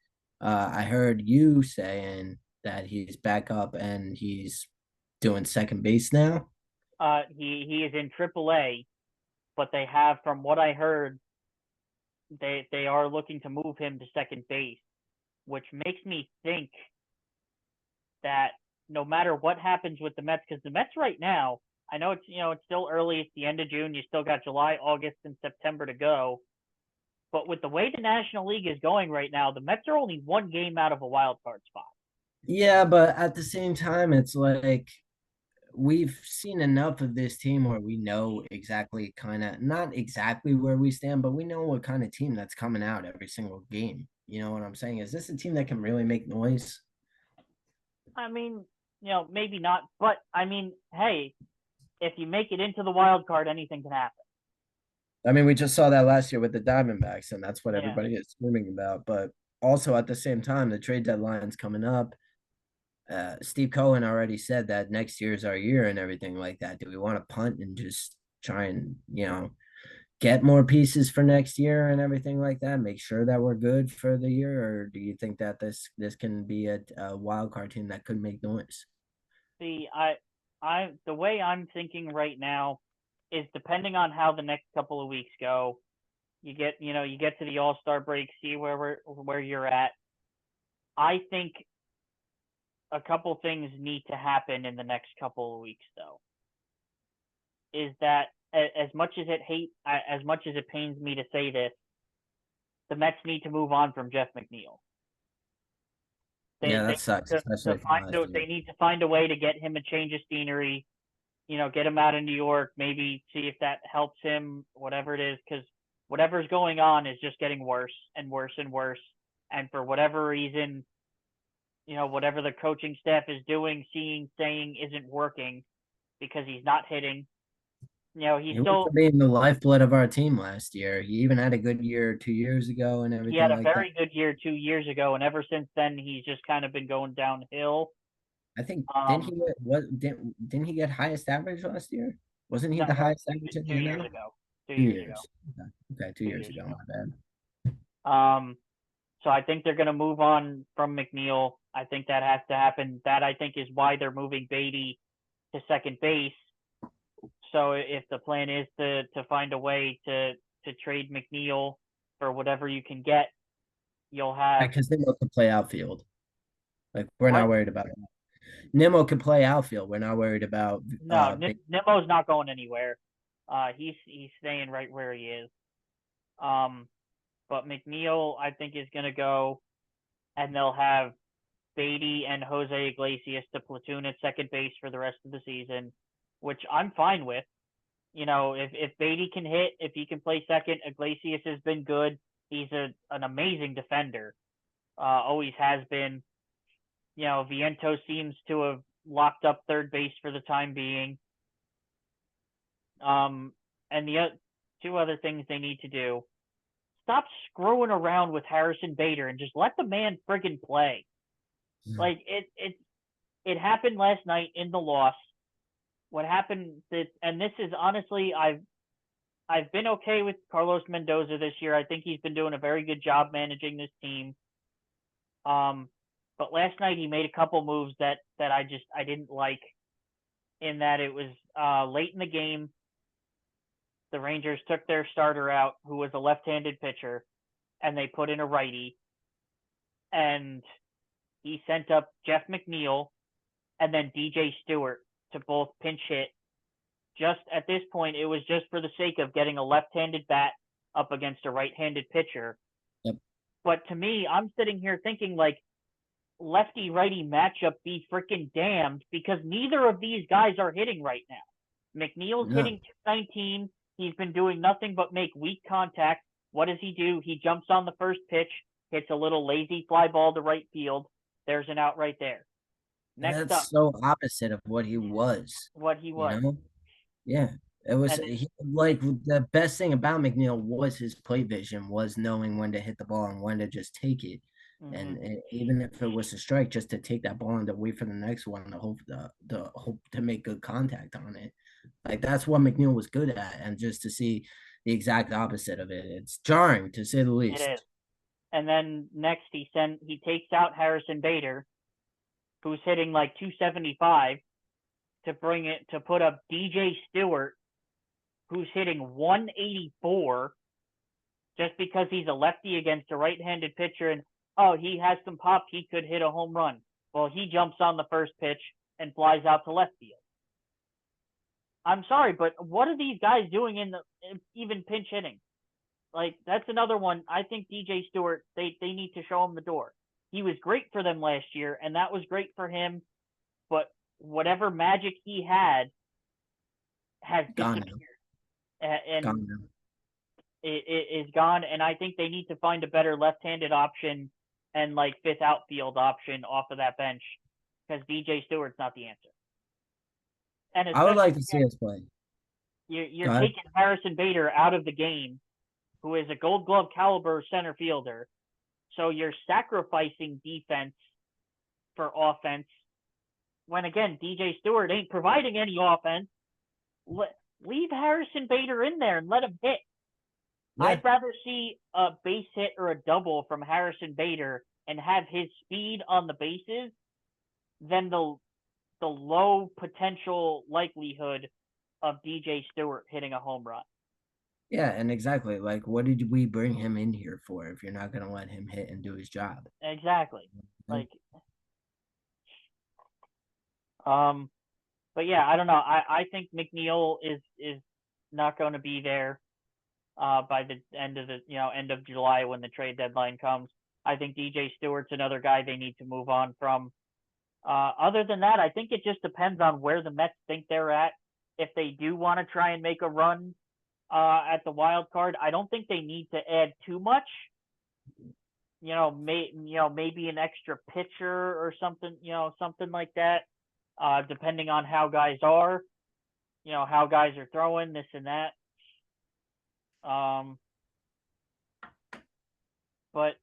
I heard you saying that he's back up and he's doing second base now. He is in AAA, but they have, from what I heard, they are looking to move him to second base, which makes me think that no matter what happens with the Mets, because the Mets right now, I know it's still early, it's the end of June, you still got July, August, and September to go. But with the way the National League is going right now, the Mets are only one game out of a wild card spot. Yeah, but at the same time, it's like we've seen enough of this team where we know exactly kind of not exactly where we stand, but we know what kind of team that's coming out every single game. You know what I'm saying? Is this a team that can really make noise? I mean, maybe not, but I mean, hey, if you make it into the wild card, anything can happen. I mean, we just saw that last year with the Diamondbacks, and that's what Yeah. everybody is screaming about. But also at the same time, the trade deadline's coming up. Steve Cohen already said that next year's our year and everything like that. Do we want to punt and just try and get more pieces for next year and everything like that? Make sure that we're good for the year, or do you think that this can be a wild card team that could make noise? See, the way I'm thinking right now is depending on how the next couple of weeks go. You get to the All-Star break, see where you're at. I think a couple things need to happen in the next couple of weeks, though. Is that as much as as much as it pains me to say this, the Mets need to move on from Jeff McNeil. Yeah, They that sucks, to especially from find last year. they need to find a way to get him a change of scenery. Get him out of New York. Maybe see if that helps him. Whatever it is, because whatever's going on is just getting worse and worse and worse. And for whatever reason, whatever the coaching staff is doing, seeing, saying isn't working because he's not hitting. He's He went still from being the lifeblood of our team last year. He even had a good year 2 years ago and he had everything a like that. very good year 2 years ago, and ever since then he's just kind of been going downhill. I think didn't Um, he get what didn't he get highest average last year? Wasn't he No, the highest average in the 2 years NFL? ago. 2 2 years ago. years. Okay, 2 years 2 years ago. ago. My bad. So I think they're going to move on from McNeil. I think that has to happen. That I think is why they're moving Beatty to second base. So if the plan is to find a way to trade McNeil for whatever you can get, you'll have Because Nimmo can play outfield. Like we're what? not worried about it. Nimmo can play outfield. We're not worried about No, Nimmo's not going anywhere. He's staying right where he is. But McNeil, I think, is going to go, and they'll have Beatty and Jose Iglesias to platoon at second base for the rest of the season, which I'm fine with. You know, if Beatty can hit, if he can play second, Iglesias has been good. He's an amazing defender. Always has been. You know, Vientos seems to have locked up third base for the time being. And the two other things they need to do: stop screwing around with Harrison Bader and just let the man friggin' play. Like it happened last night in the loss. What happened and this is honestly, I've been okay with Carlos Mendoza this year. I think he's been doing a very good job managing this team. But last night he made a couple moves that I didn't like. In that it was late in the game, the Rangers took their starter out, who was a left-handed pitcher, and they put in a righty. And he sent up Jeff McNeil and then DJ Stewart to both pinch hit. Just at this point, it was just for the sake of getting a left-handed bat up against a right-handed pitcher. Yep. But to me, I'm sitting here thinking, like, lefty-righty matchup be freaking damned, because neither of these guys are hitting right now. McNeil's hitting 219. He's been doing nothing but make weak contact. What does he do? He jumps on the first pitch, hits a little lazy fly ball to right field. There's an out right there. Next up, so opposite of what he was. You know? Yeah. It was like the best thing about McNeil was his play vision, was knowing when to hit the ball and when to just take it. Mm-hmm. And even if it was a strike, just to take that ball and to wait for the next one, to hope to make good contact on it. Like that's what McNeil was good at, and just to see the exact opposite of it, it's jarring to say the least. It is. And then next he takes out Harrison Bader, who's hitting like 275, to put up DJ Stewart, who's hitting 184, just because he's a lefty against a right-handed pitcher, and he has some pop, he could hit a home run. Well, he jumps on the first pitch and flies out to left field. I'm sorry, but what are these guys doing in even pinch hitting? Like, that's another one. I think DJ Stewart, they need to show him the door. He was great for them last year, and that was great for him, but whatever magic he had has disappeared. And it is gone, and I think they need to find a better left-handed option and, like, fifth outfield option off of that bench, because DJ Stewart's not the answer. And I would like to see us play. You're taking Harrison Bader out of the game, who is a Gold Glove caliber center fielder. So you're sacrificing defense for offense. When, again, DJ Stewart ain't providing any offense. Leave Harrison Bader in there and let him hit. Yeah. I'd rather see a base hit or a double from Harrison Bader and have his speed on the bases than the low potential likelihood of DJ Stewart hitting a home run. Yeah, and exactly. Like, what did we bring him in here for if you're not going to let him hit and do his job? Exactly. Like, but yeah, I don't know. I think McNeil is not going to be there by the end of July when the trade deadline comes. I think DJ Stewart's another guy they need to move on from. Other than that, I think it just depends on where the Mets think they're at. If they do want to try and make a run at the wild card, I don't think they need to add too much. Maybe an extra pitcher or something. Something like that. Depending on how guys are, how guys are throwing, this and that. But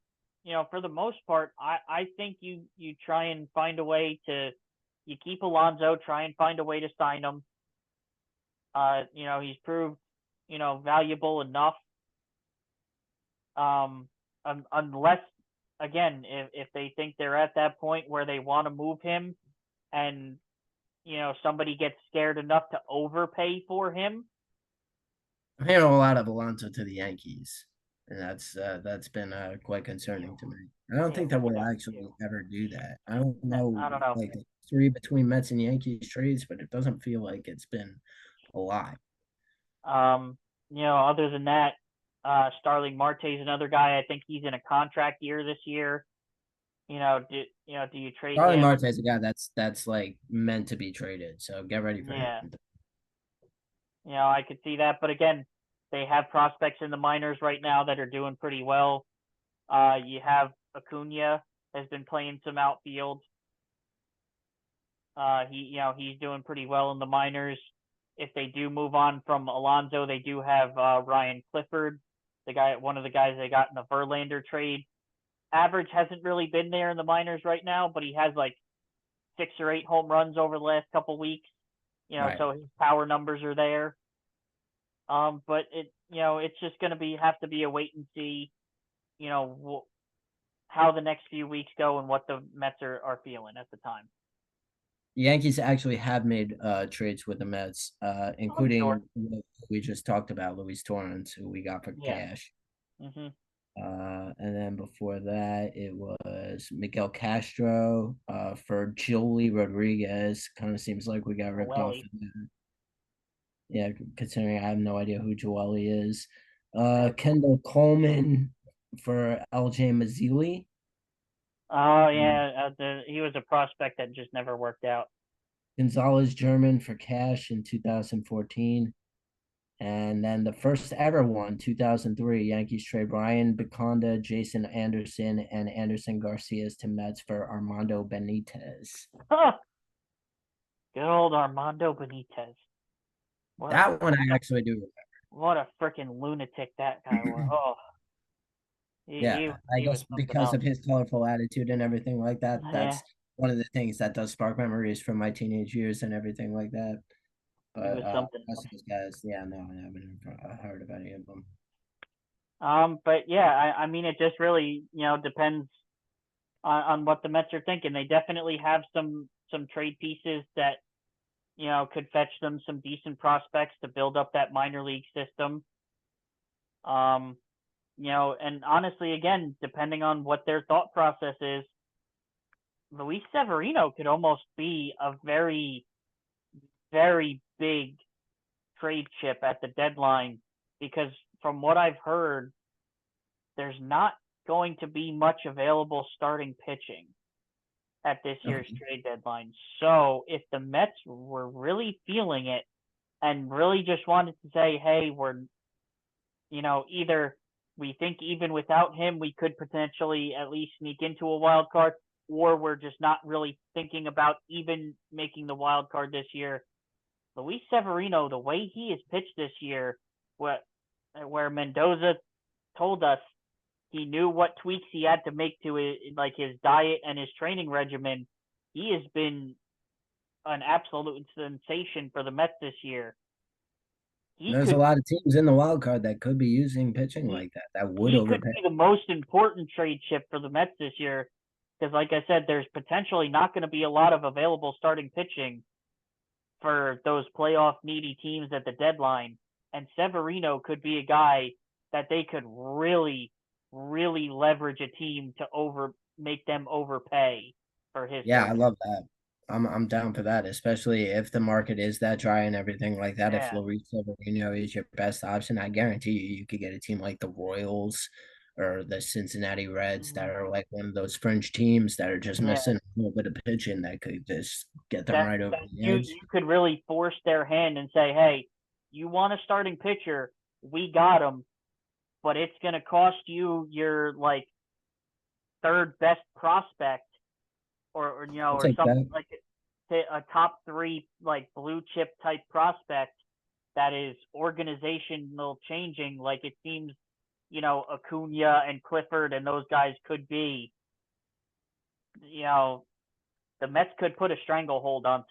for the most part, I think you try and find a way you keep Alonso, try and find a way to sign him. He's proved, valuable enough. Unless, again, if they think they're at that point where they want to move him, and somebody gets scared enough to overpay for him. I'm hearing a lot of Alonso to the Yankees, and that's been quite concerning to me. I don't think that we'll actually ever do that. I don't know, I don't know. like the history between Mets and Yankees trades, but it doesn't feel like it's been a lot. Other than that, Starling Marte is another guy. I think he's in a contract year this year. Do you trade Charlie him? Marte is a guy that's like meant to be traded, so get ready for him. Yeah. I could see that, but again, they have prospects in the minors right now that are doing pretty well. You have Acuna has been playing some outfield. He's doing pretty well in the minors. If they do move on from Alonso, they do have Ryan Clifford, one of the guys they got in the Verlander trade. Average hasn't really been there in the minors right now, but he has like 6 or 8 home runs over the last couple weeks. Right. So his power numbers are there. But it's just going to have to be a wait and see, how the next few weeks go and what the Mets are feeling at the time. The Yankees actually have made trades with the Mets, including what we just talked about, Luis Torrens, who we got for cash. Mm-hmm. And then before that, it was Miguel Castro for Joely Rodriguez. Kind of seems like we got ripped off. Yeah, considering I have no idea who Joely is. Kendall Coleman for LJ Mazzilli. Oh, yeah. He was a prospect that just never worked out. Gonzalez German for cash in 2014. And then the first ever one, 2003, Yankees trade Brian Biconda, Jason Anderson, and Anderson Garcias to Mets for Armando Benitez. Huh. Good old Armando Benitez. That one I actually do remember. What a freaking lunatic that guy was. Oh. I guess because of his colorful attitude and everything like that, that's one of the things that does spark memories from my teenage years and everything like that. But he was something. these guys, I haven't heard of any of them. But yeah, I mean, it just really, depends on what the Mets are thinking. They definitely have some trade pieces that, could fetch them some decent prospects to build up that minor league system. And honestly, again, depending on what their thought process is, Luis Severino could almost be a very, very big trade chip at the deadline, because from what I've heard, there's not going to be much available starting pitching at this year's trade deadline. So if the Mets were really feeling it and really just wanted to say, hey, we're, either we think even without him, we could potentially at least sneak into a wild card, or we're just not really thinking about even making the wild card this year. Luis Severino, the way he has pitched this year, where Mendoza told us he knew what tweaks he had to make to his diet and his training regimen, he has been an absolute sensation for the Mets this year. There's a lot of teams in the wild card that could be using pitching like that. That would overpay. He could be the most important trade chip for the Mets this year, because, like I said, there's potentially not going to be a lot of available starting pitching for those playoff needy teams at the deadline. And Severino could be a guy that they could really, really leverage a team to make them overpay for his. Yeah, I love that. I'm down for that, especially if the market is that dry and everything like that. If Luis Severino is your best option, I guarantee you could get a team like the Royals or the Cincinnati Reds that are like one of those fringe teams that are just missing a little bit of pitching that could just get them right over the edge. You could really force their hand and say, hey, you want a starting pitcher, we got him, but it's going to cost you your like third best prospect, or something like a top 3 like blue chip type prospect that is organizational changing, like it seems Acuna and Clifford and those guys could be. The Mets could put a stranglehold on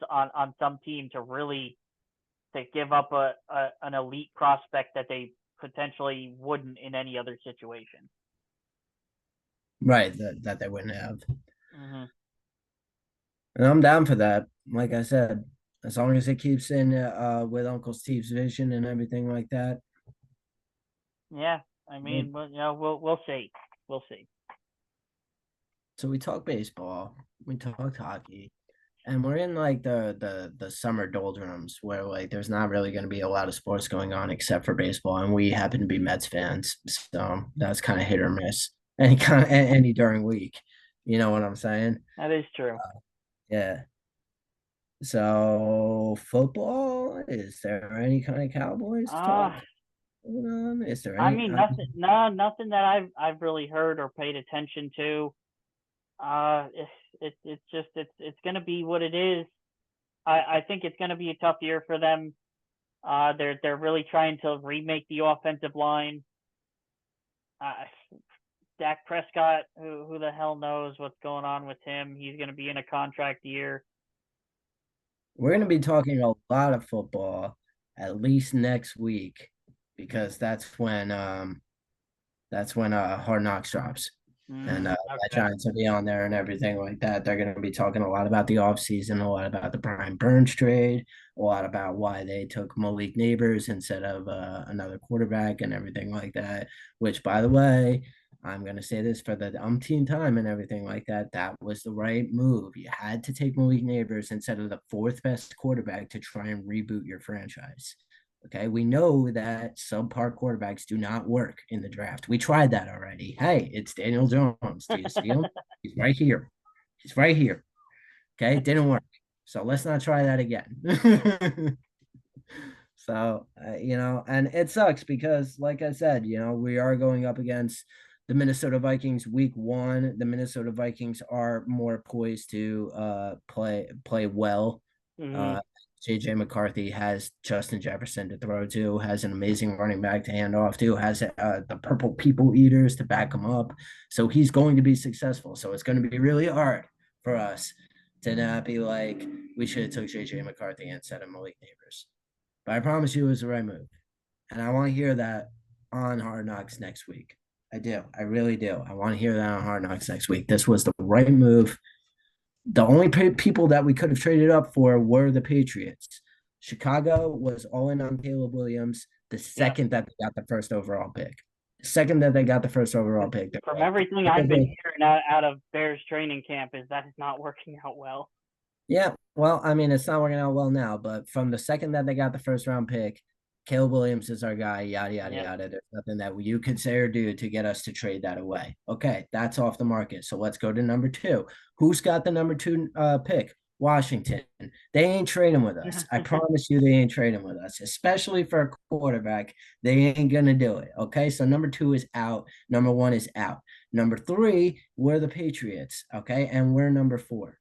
some team to really to give up an elite prospect that they potentially wouldn't in any other situation. Right, that they wouldn't have. Mm-hmm. And I'm down for that. Like I said, as long as it keeps in with Uncle Steve's vision and everything like that. Yeah, I mean, we'll see. We'll see. So we talk baseball, we talk hockey, and we're in like the summer doldrums where like there's not really going to be a lot of sports going on except for baseball, and we happen to be Mets fans, so that's kind of hit or miss any during week. You know what I'm saying? That is true. Yeah. So football, is there any kind of Cowboys Uh, talk going on? Is there I any? mean, nothing. No, nothing that I've really heard or paid attention to. It's gonna be what it is. I think it's gonna be a tough year for them. They're really trying to remake the offensive line. Uh, Dak Prescott, who the hell knows what's going on with him? He's gonna be in a contract year. We're going to be talking a lot of football at least next week because that's when Hard Knocks drops. And that Okay. Giants will be on there and everything like that. They're going to be talking a lot about the offseason, a lot about the Brian Burns trade, a lot about why they took Malik Neighbors instead of another quarterback and everything like that. Which, by the way, I'm going to say this for the umpteenth time and everything like that. That was the right move. You had to take Malik Neighbors instead of the fourth best quarterback to try and reboot your franchise. Okay, we know that subpar quarterbacks do not work in the draft. We tried that already. Hey, it's Daniel Jones. Do you see him? He's right here. He's right here. Okay, it didn't work. So let's not try that again. So, and it sucks because, like I said, we are going up against the Minnesota Vikings week one. The Minnesota Vikings are more poised to play well. Mm-hmm. JJ McCarthy has Justin Jefferson to throw to, has an amazing running back to hand off to, has the purple people eaters to back him up. So he's going to be successful. So it's going to be really hard for us to not be like, we should have took JJ McCarthy instead of Malik Neighbors. But I promise you it was the right move. And I want to hear that on Hard Knocks next week. I do. I really do. I want to hear that on Hard Knocks next week. This was the right move. The only people that we could have traded up for were the Patriots. Chicago was all in on Caleb Williams the second that they got the first overall pick. The second that they got the first overall pick. From everything I've been hearing out of Bears training camp is that it's not working out well. Yeah, well, I mean, it's not working out well now, but from the second that they got the first round pick, Caleb Williams is our guy, yada, yada, yada. There's nothing that you could say or do to get us to trade that away. Okay, that's off the market. So let's go to number two. Who's got the number two pick? Washington. They ain't trading with us. I promise you they ain't trading with us, especially for a quarterback. They ain't going to do it. Okay, so number two is out. Number one is out. Number three, we're the Patriots. Okay, and we're number four.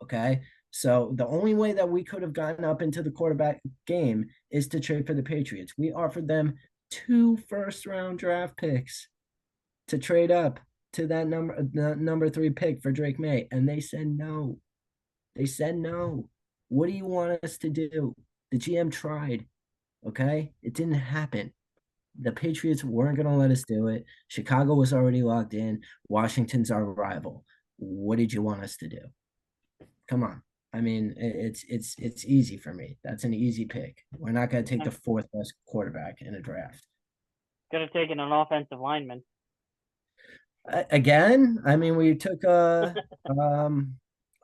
Okay. So the only way that we could have gotten up into the quarterback game is to trade for the Patriots. We offered them 2 first-round draft picks to trade up to that number 3 pick for Drake May, and they said no. They said no. What do you want us to do? The GM tried. Okay, it didn't happen. The Patriots weren't going to let us do it. Chicago was already locked in. Washington's our rival. What did you want us to do? Come on. I mean, it's easy for me. That's an easy pick. We're not going to take the fourth best quarterback in a draft. Could have taken an offensive lineman. Again, I mean, we took fuck,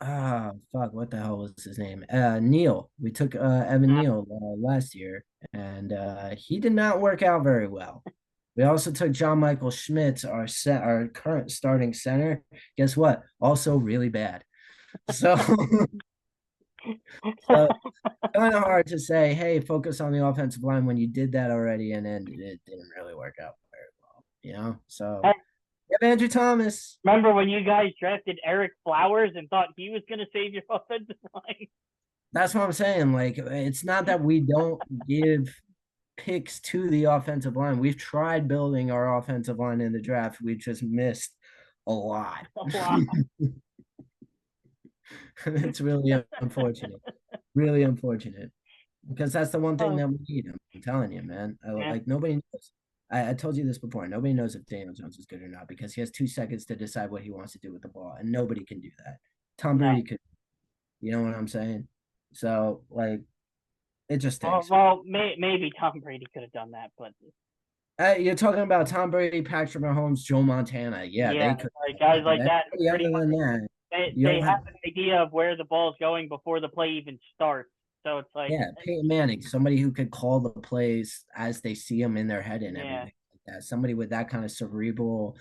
what the hell was his name? Neal. We took Evan Neal last year, and he did not work out very well. We also took John Michael Schmitz, our current starting center. Guess what? Also really bad. So so kind of hard to say, hey, focus on the offensive line when you did that already, and then it didn't really work out very well, So yeah, Andrew Thomas. Remember when you guys drafted Eric Flowers and thought he was going to save your offensive line? That's what I'm saying. Like, it's not that we don't give picks to the offensive line. We've tried building our offensive line in the draft. We've just missed a lot. It's really unfortunate. Really unfortunate. because that's the one thing Oh, that we need. I'm telling you, man. yeah. Like nobody knows. I told you this before. Nobody knows if Daniel Jones is good or not because he has 2 seconds to decide what he wants to do with the ball, and nobody can do that. Tom No. Brady could. You know what I'm saying? So like, it just stinks. Well, maybe Tom Brady could have done that, but You're talking about Tom Brady, Patrick Mahomes, Joe Montana. Yeah, yeah, they could. like guys But like that, anybody pretty other much than that, you they don't have have. an idea of where the ball's going before the play even starts. So it's like, Yeah, Peyton Manning, somebody who could call the plays as they see them in their head and yeah, everything like that. Somebody with that kind of cerebral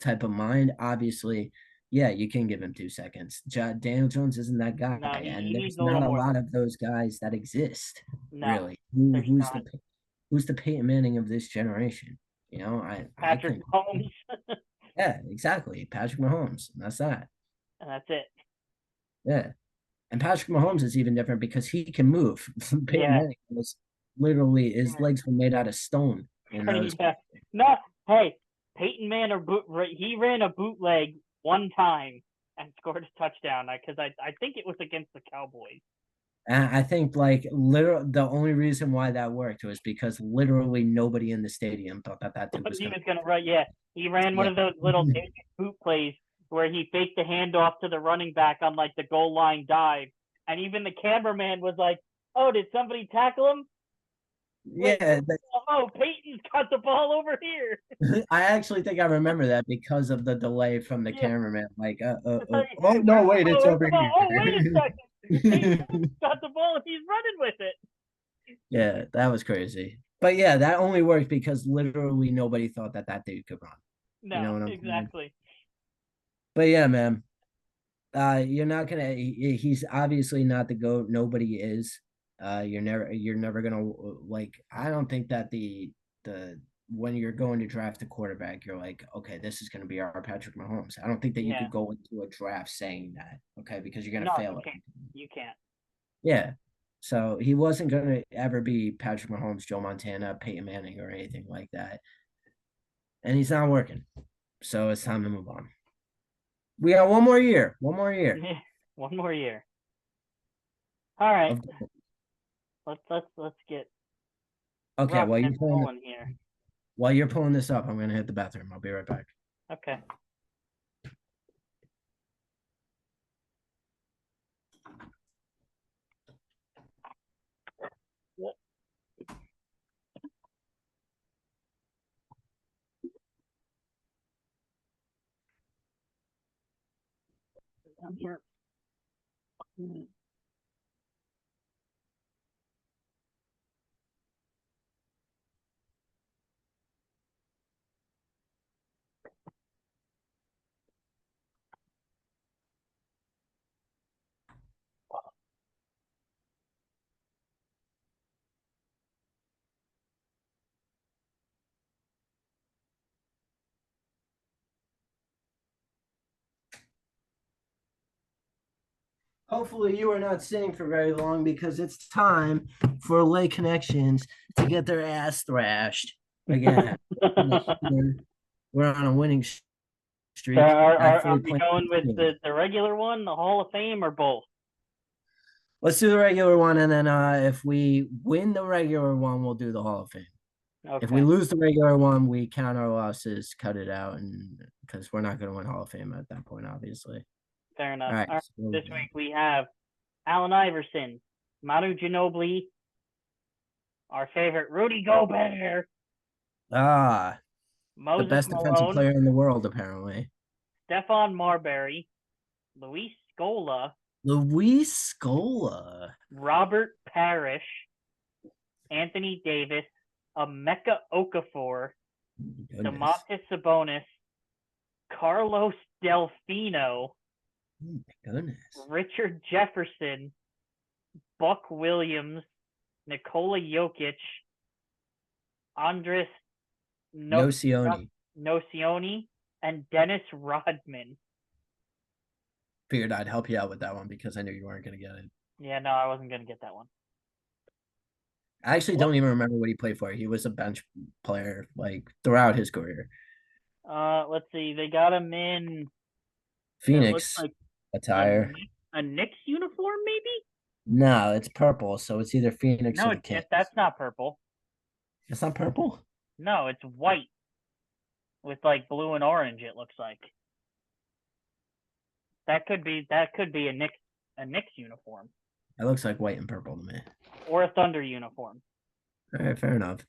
type of mind, obviously, yeah, you can give him 2 seconds. Daniel Jones isn't that guy, no, he and needs there's a little not a more. lot of those guys that exist, No, really. there's not. Who's the Peyton Manning of this generation? You know, I Patrick think, Mahomes, yeah, exactly. Patrick Mahomes. That's that. and that's it. Yeah. And Patrick Mahomes is even different because he can move. Peyton Yeah, Manning was literally his legs were made out of stone in those. yeah. No, hey, Peyton Manning, he ran a bootleg one time and scored a touchdown because I think it was against the Cowboys. And I think like literally the only reason why that worked was because literally nobody in the stadium thought that that dude was He gonna. was gonna run. Yeah, he ran one Yeah. of those little boot plays where he faked the handoff to the running back on like the goal line dive, and even the cameraman was like, "Oh, did somebody tackle him? Wait, Yeah, oh, Peyton's got the ball over here." I actually think I remember that because of the delay from the Yeah, cameraman. Like, it's like, oh no, wait, it's where's the over ball? Oh, wait a here. second, Peyton's got the ball and he's running with it. Yeah, that was crazy. But yeah, that only worked because literally nobody thought that that dude could run. You know No, what I'm saying? exactly. But yeah, man, you're not gonna. He's obviously not the GOAT. Nobody is. You're never gonna like. I don't think that the when you're going to draft a quarterback, you're like, okay, this is gonna be our Patrick Mahomes. I don't think that you Yeah. could go into a draft saying that, okay, because you're gonna No, fail you it. can't. You can't. Yeah. So he wasn't gonna ever be Patrick Mahomes, Joe Montana, Peyton Manning, or anything like that, and he's not working. So it's time to move on. We got one more year. One more year One more year. All right. of. Let's get Okay, rocking and rolling here. while you're pulling this up, I'm gonna hit the bathroom. I'll be right back. Okay. I'm here. Hopefully, you are not sitting for very long because it's time for Lay Connections to get their ass thrashed again. We're on a winning So streak. are Actually, we playing. going with the regular one, the Hall of Fame, or both? Let's do the regular one, and then if we win the regular one, we'll do the Hall of Fame. If we Okay. lose the regular one, we count our losses, cut it out, and because we're not going to win Hall of Fame at that point, obviously. Fair enough. All right. All right. So This week we have Allen Iverson, Manu Ginobili, our favorite Rudy Gobert, the Moses best defensive Malone, player in the world, apparently. Stephon Marbury, Luis Scola, Luis Scola. Robert Parrish, Anthony Davis, Emeka Okafor, Goodness. Domantas Sabonis, Carlos Delfino, Oh my goodness. Richard Jefferson, Buck Williams, Nikola Jokic, Andres Nocioni. Nocioni, and Dennis Rodman. Figured I'd help you out with that one because I knew you weren't going to get it. Yeah, no, I wasn't going to get that one. I actually don't even remember what he played for. He was a bench player like throughout his career. Let's see. They got him in, it looks Phoenix like attire. a Knicks uniform, maybe? No, it's purple, so it's either Phoenix or No, the Kings. that's not purple. It's not purple? No, it's white with like blue and orange. It looks like that could be a Knicks uniform It looks like white and purple to me. or a Thunder uniform. All right, fair enough.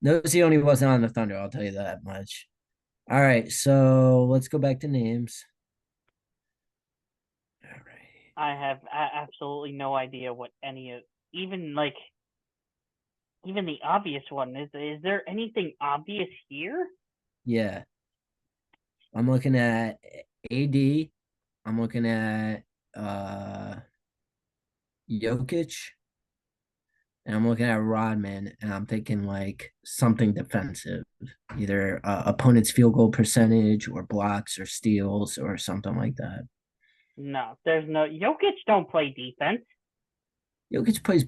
He wasn't on the Thunder, I'll tell you that much. All right, so let's go back to names. All right. I have absolutely no idea what any of even the obvious one is. Is there anything obvious here? Yeah. I'm looking at AD. I'm looking at Jokic. And I'm looking at Rodman, and I'm thinking like something defensive, either opponent's field goal percentage or blocks or steals or something like that. No, there's no Jokic. Don't play defense. Jokic plays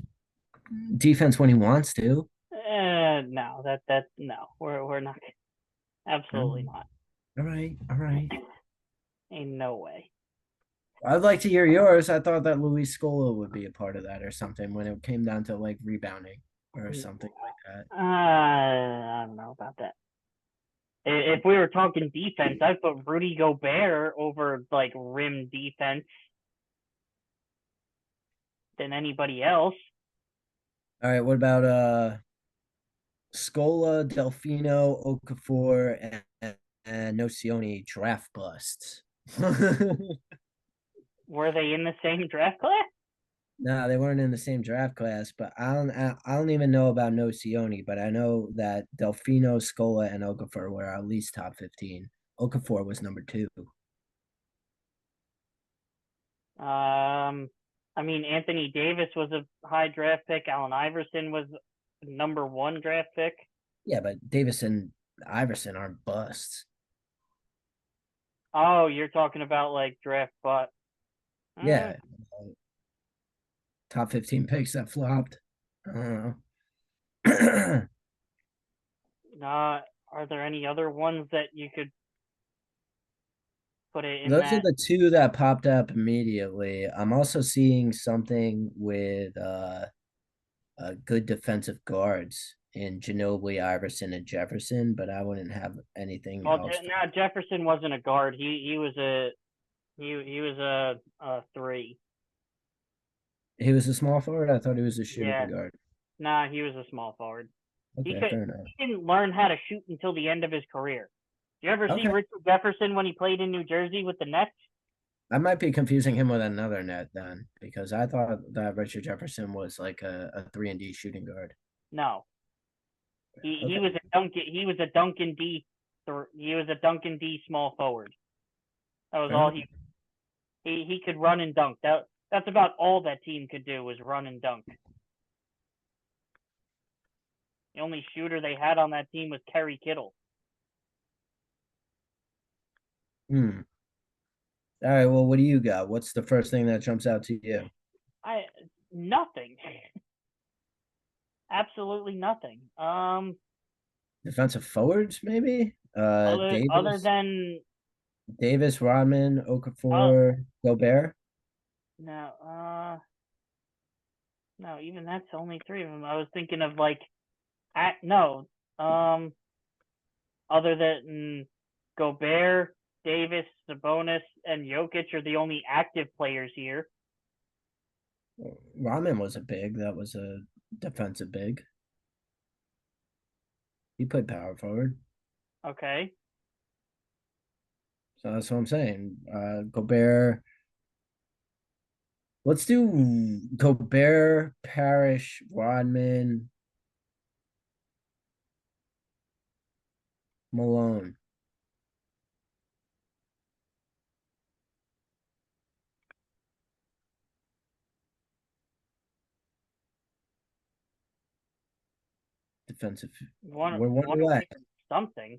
defense when he wants to. No, that no. We're not. Absolutely not. All right, all right. Ain't no way. I'd like to hear yours. I thought that Luis Scola would be a part of that or something when it came down to like rebounding or something like that. I don't know about that. If we were talking defense, I'd put Rudy Gobert over like rim defense than anybody else. All right, what about Scola, Delfino, Okafor, and Nocioni draft busts? Were they in the same draft class? No, they weren't in the same draft class, but I don't even know about Nocioni, but I know that Delfino, Scola, and Okafor were at least top 15. Okafor was number 2. I mean, Anthony Davis was a high draft pick. Allen Iverson was number 1 draft pick. Yeah, but Davis and Iverson aren't busts. Oh, you're talking about like draft, but Yeah, top 15 picks that flopped. I don't know. are there any other ones that you could put it in Those are that? the two that popped up immediately. I'm also seeing something with good defensive guards in Ginobili, Iverson, and Jefferson, but I wouldn't have anything Well, else. no, Jefferson wasn't a guard. He was a 3. He was a small forward. I thought he was a shooting Yeah, guard. nah, he was a small forward. He Okay, could fair enough. he didn't learn how to shoot until the end of his career. Did you ever see Okay, Richard Jefferson when he played in New Jersey with the Nets? I might be confusing him with another net then, because I thought that Richard Jefferson was like a 3-and-D shooting guard. No, he Okay. was a Duncan D. He was a Duncan D small forward. That was Fair all enough. he could run and dunk. That's about all that team could do was run and dunk. The only shooter they had on that team was Kerry Kittle. Hmm. All right. Well, what do you got? What's the first thing that jumps out to you? I Nothing. Absolutely nothing. Defensive forwards, maybe? Other than Rodman, uh Okafor, Gobert. no no, even that's only 3 of them. I was thinking of like no other than Gobert, Davis, Sabonis, and Jokic are the only active players here. Rodman was a big. That was a defensive big. He played power forward. Okay. So that's what I'm saying. Gobert. Let's do Gobert, Parrish, Rodman, Malone. Defensive. We're one One away. away from something.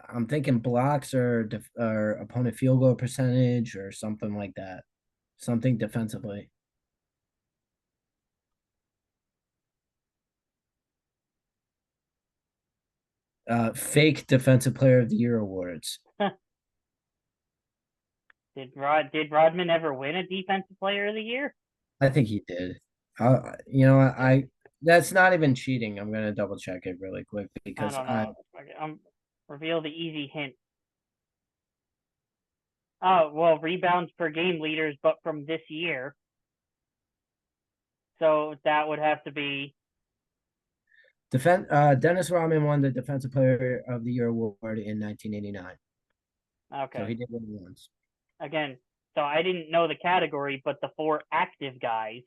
I'm thinking blocks or opponent field goal percentage or something like that. Something defensively. Fake defensive player of the year awards. Did Rodman ever win a Defensive Player of the Year? I think he did. I that's not even cheating. I'm gonna double check it really quick I because don't I know. Reveal the easy hint. Oh well, rebounds per game leaders, but from this year. So that would have to be Dennis Rodman won the Defensive Player of the Year award in 1989. So okay. he did win once. Again, so I didn't know the category, but the four active guys.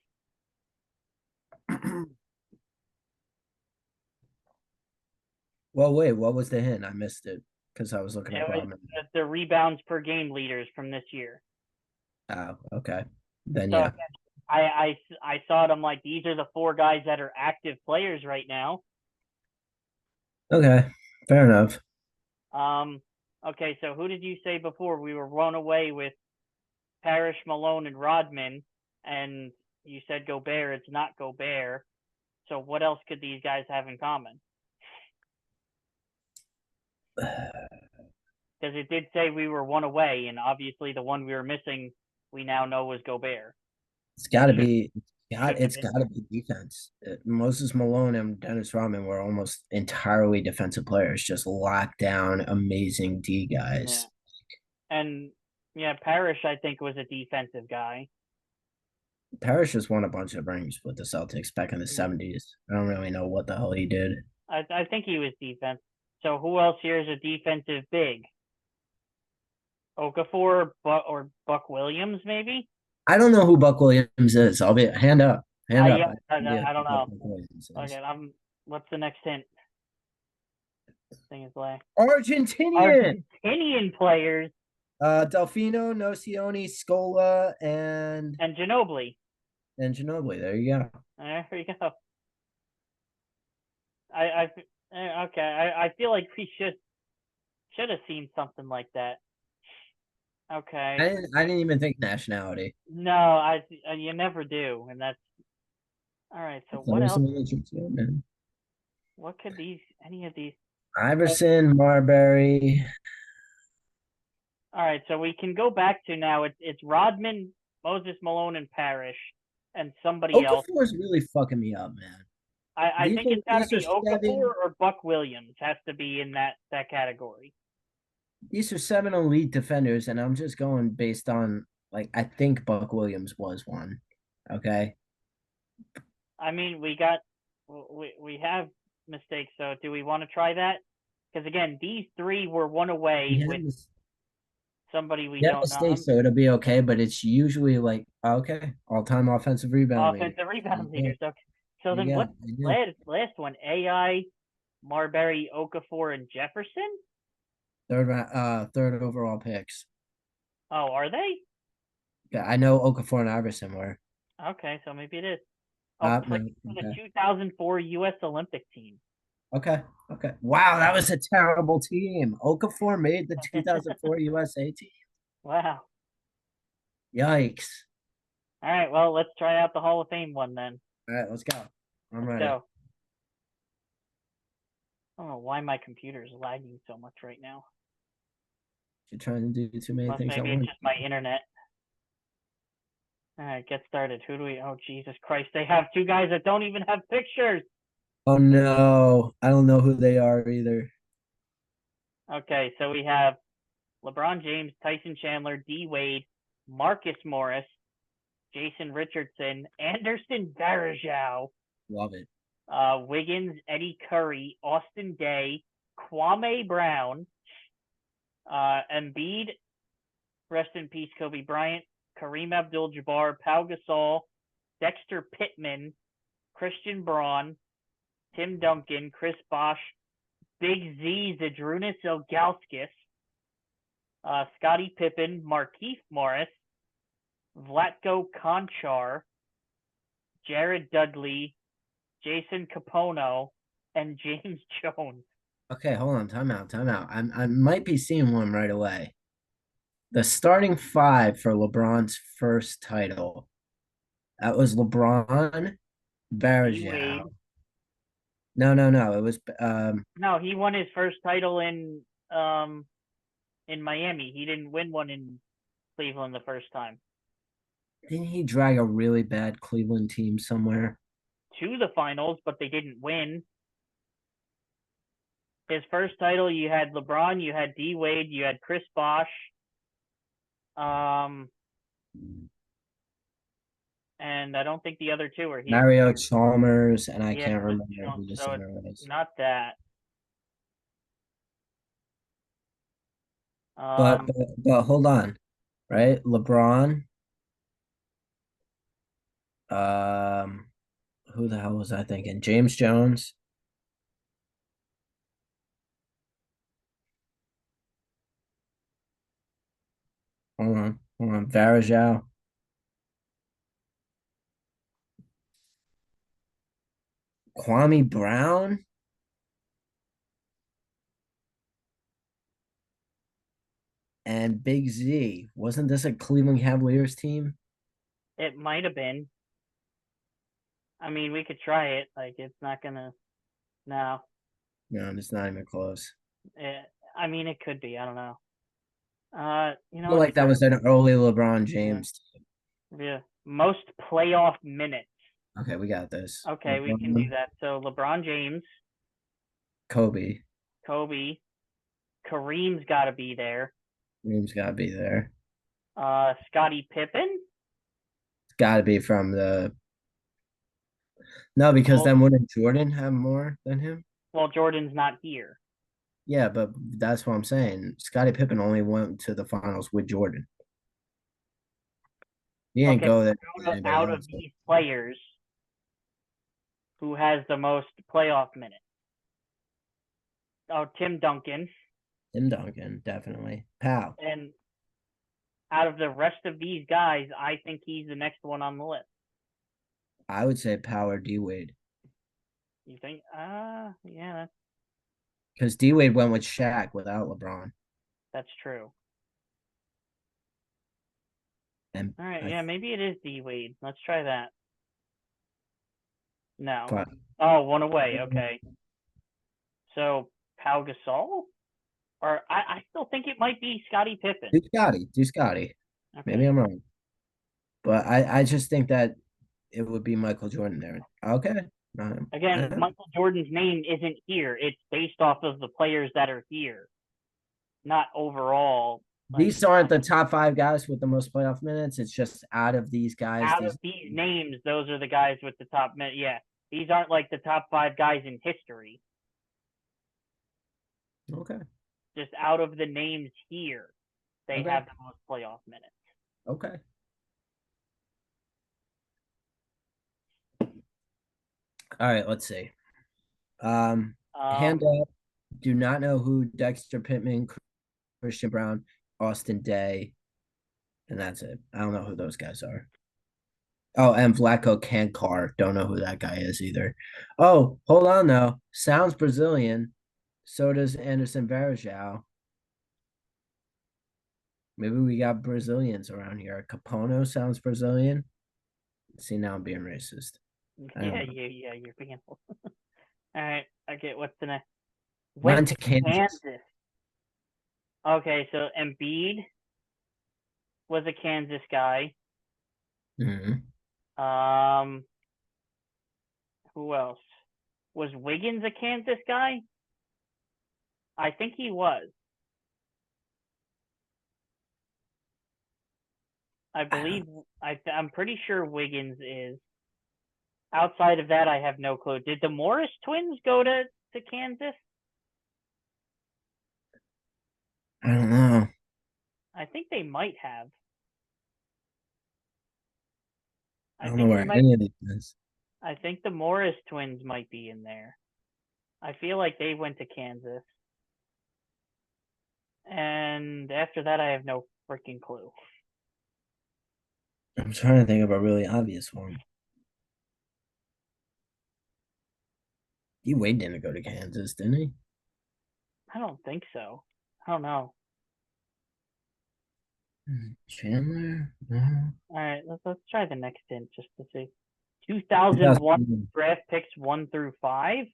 Well, wait, what was the hint? I missed it because I was looking It up was Rodman. the rebounds per game leaders from this year. Oh, okay. Then So yeah. again, I saw it. I'm like, these are the four guys that are active players right now. Okay. Fair enough. Um, okay, so who did you say before? We were run away with Parrish, Malone, and Rodman, and you said Gobert. It's not Gobert. So what else could these guys have in common? Because it did say we were one away, and obviously the one we were missing, we now know was Gobert. It's got It to should be. shouldn't have It's been. got to be defense. Moses Malone and Dennis Rodman were almost entirely defensive players, just locked down, amazing D Yeah, guys. and yeah, Parrish I think was a defensive guy. Parrish just won a bunch of rings with the Celtics back in the Yeah, 70s. I don't really know what the hell he did. I think he was defense. So who else here is a defensive big? Okafor or Buck Williams maybe? I don't know who Buck Williams is. I'll be hand up, hand up. Yeah, I have no idea I who don't know. Buck Williams Okay, is. What's the next hint? Thing is like Argentinian. Argentinian players Delfino, Nocioni, Scola, and Ginobili. and Ginobili. There you go. There we go. Okay. I feel like we should have seen something like that. Okay. I didn't even think nationality. No, you never do, and that's all right. I So thought what it was else? some religion too, man. What could any of these? Iverson, Marbury. All right, so we can go back to now. It's Rodman, Moses Malone, and Parrish, and somebody else. Okafor is really fucking me up, man. I think it's got to These are be Okafor seven. or Buck Williams has to be in that category. These are seven elite defenders, and I'm just going based on like I think Buck Williams was one. Okay. I mean, we have mistakes. So do we want to try that? Because again, these three were one away with somebody we We have don't know. mistakes, so it'll be okay. But it's usually like okay, all-time offensive rebound leader. Offensive rebound Yeah, leaders. Okay. So then yeah, what's last one? AI, Marbury, Okafor, and Jefferson? third overall picks. Oh, are they? Yeah, I know Okafor and Iverson were. Okay, so maybe it is. Oh, No, played for the okay. 2004 U.S. Olympic team. Okay. Okay. Wow, that was a terrible team. Okafor made the 2004 USA team. Wow. Yikes. All right, well, let's try out the Hall of Fame one then. All right, let's go. I'm Let's ready. go. I don't know why my computer is lagging so much right now. You're trying to do too many things at Maybe it's once. just my internet. All right, get started. Oh, Jesus Christ. They have two guys that don't even have pictures. Oh no, I don't know who they are either. Okay, so we have LeBron James, Tyson Chandler, D Wade, Marcus Morris, Jason Richardson, Anderson Varejao, Love it. Wiggins, Eddie Curry, Austin Day, Kwame Brown, Embiid, rest in peace, Kobe Bryant, Kareem Abdul-Jabbar, Pau Gasol, Dexter Pittman, Christian Braun, Tim Duncan, Chris Bosh, Big Z, Zydrunas Ilgauskas, Scottie Pippen, Markieff Morris, Vlatko Konchar, Jared Dudley, Jason Capono, and James Jones. Okay, hold on. Time out. I might be seeing one right away. The starting five for LeBron's first title. That was LeBron, Varejao. No. It was No, he won his first title in Miami. He didn't win one in Cleveland the first time. Didn't he drag a really bad Cleveland team somewhere? To the finals, but they didn't win. His first title, you had LeBron, you had D Wade, you had Chris Bosh, and I don't think the other two are here. Mario Chalmers, and I Yeah, can't remember who the so center was. not that. But hold on, right? LeBron. Um, who the hell was I thinking? James Jones. Hold on. Varejao. Kwame Brown and Big Z. Wasn't this a Cleveland Cavaliers team? It might have been. I mean, we could try it. Like, it's not gonna. No. No, it's not even close. I mean, it could be. I don't know. You I know feel what? like that was an early LeBron James team. Yeah. Most playoff minutes. Okay, we got this. Okay, we can do that. So LeBron James, Kobe. Kobe, Kareem's got to be there. Kareem's got to be there. Scottie Pippen. It's got to be from the. No, because then wouldn't Jordan have more than him? Well, Jordan's not here. Yeah, but that's what I'm saying. Scottie Pippen only went to the finals with Jordan. He didn't go there with anybody Out else. of these players, who has the most playoff minutes? Oh, Tim Duncan. Tim Duncan, definitely. Pow. And out of the rest of these guys, I think he's the next one on the list. I would say Power D Wade. You think? Yeah, Because D Wade went with Shaq without LeBron. that's true. And all right, yeah, maybe it is D Wade. Let's try that. No. But, one away. Okay. So Pau Gasol, or I still think it might be Scottie Pippen. Do Scotty. Okay. Maybe I'm wrong. But I just think that it would be Michael Jordan there. Okay. Again, Michael Jordan's name isn't here. It's based off of the players that are here, not overall. These aren't the top 5 guys with the most playoff minutes. It's just out of these guys. Out of these names, those are the guys with the top minutes. Yeah. These aren't like the top 5 guys in history. Okay. Just out of the names here, they have the most playoff minutes. Okay. All right, let's see. Hand up. Do not know who Dexter Pittman, Christian Brown, Austin Day, and that's it. I don't know who those guys are. Oh, and Vlatko Kankar. Don't know who that guy is either. Oh, hold on though. Sounds Brazilian. So does Anderson Varejao. Maybe we got Brazilians around here. Capono sounds Brazilian. See, now I'm being racist. Yeah, you're being. All right, okay. What's the next? Went to Kansas. Okay, so Embiid was a Kansas guy. Mm-hmm. Who else? Was Wiggins a Kansas guy? I think he was. I believe I'm pretty sure Wiggins is. Outside of that, I have no clue. Did the Morris twins go to Kansas? I don't know. I think they might have. I don't know where any of these is. I think the Morris twins might be in there. I feel like they went to Kansas. And after that, I have no freaking clue. I'm trying to think of a really obvious one. Wade didn't go to Kansas, didn't he? I don't think so. I don't know. Chandler? No. All right, let's try the next hint just to see. 2001 draft picks 1 through 5.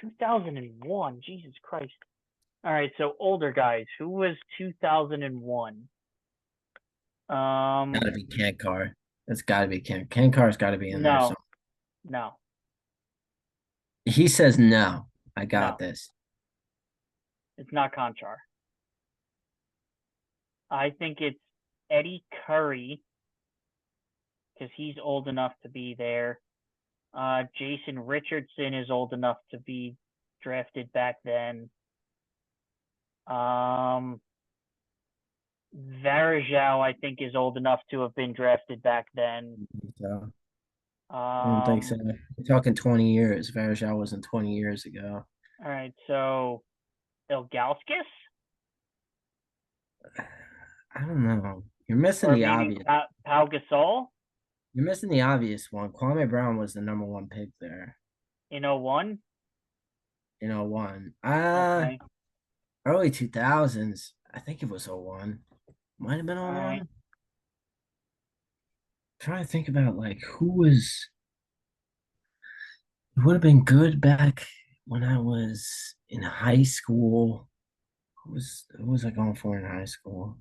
2001, Jesus Christ. All right, so older guys. Who was 2001? Gotta be Kankar. It's gotta be Kankar's gotta be in there. So no, no, he says no. I got no. this. It's not Conchar. I think it's Eddie Curry because he's old enough to be there. Jason Richardson is old enough to be drafted back then. Varejao, I think, is old enough to have been drafted back then. So I don't think so. We're talking 20 years. Varejao wasn't 20 years ago. All right, so Ilgauskas I don't know. You're missing or the maybe obvious. Pau Gasol You're missing the obvious one. Kwame Brown was the number one pick there in 01. in '01. Okay, Early 2000s. I think it was '01. Might have been all right. '01. Trying to think about like who was would have been good back when I was in high school. Who was I going for in high school?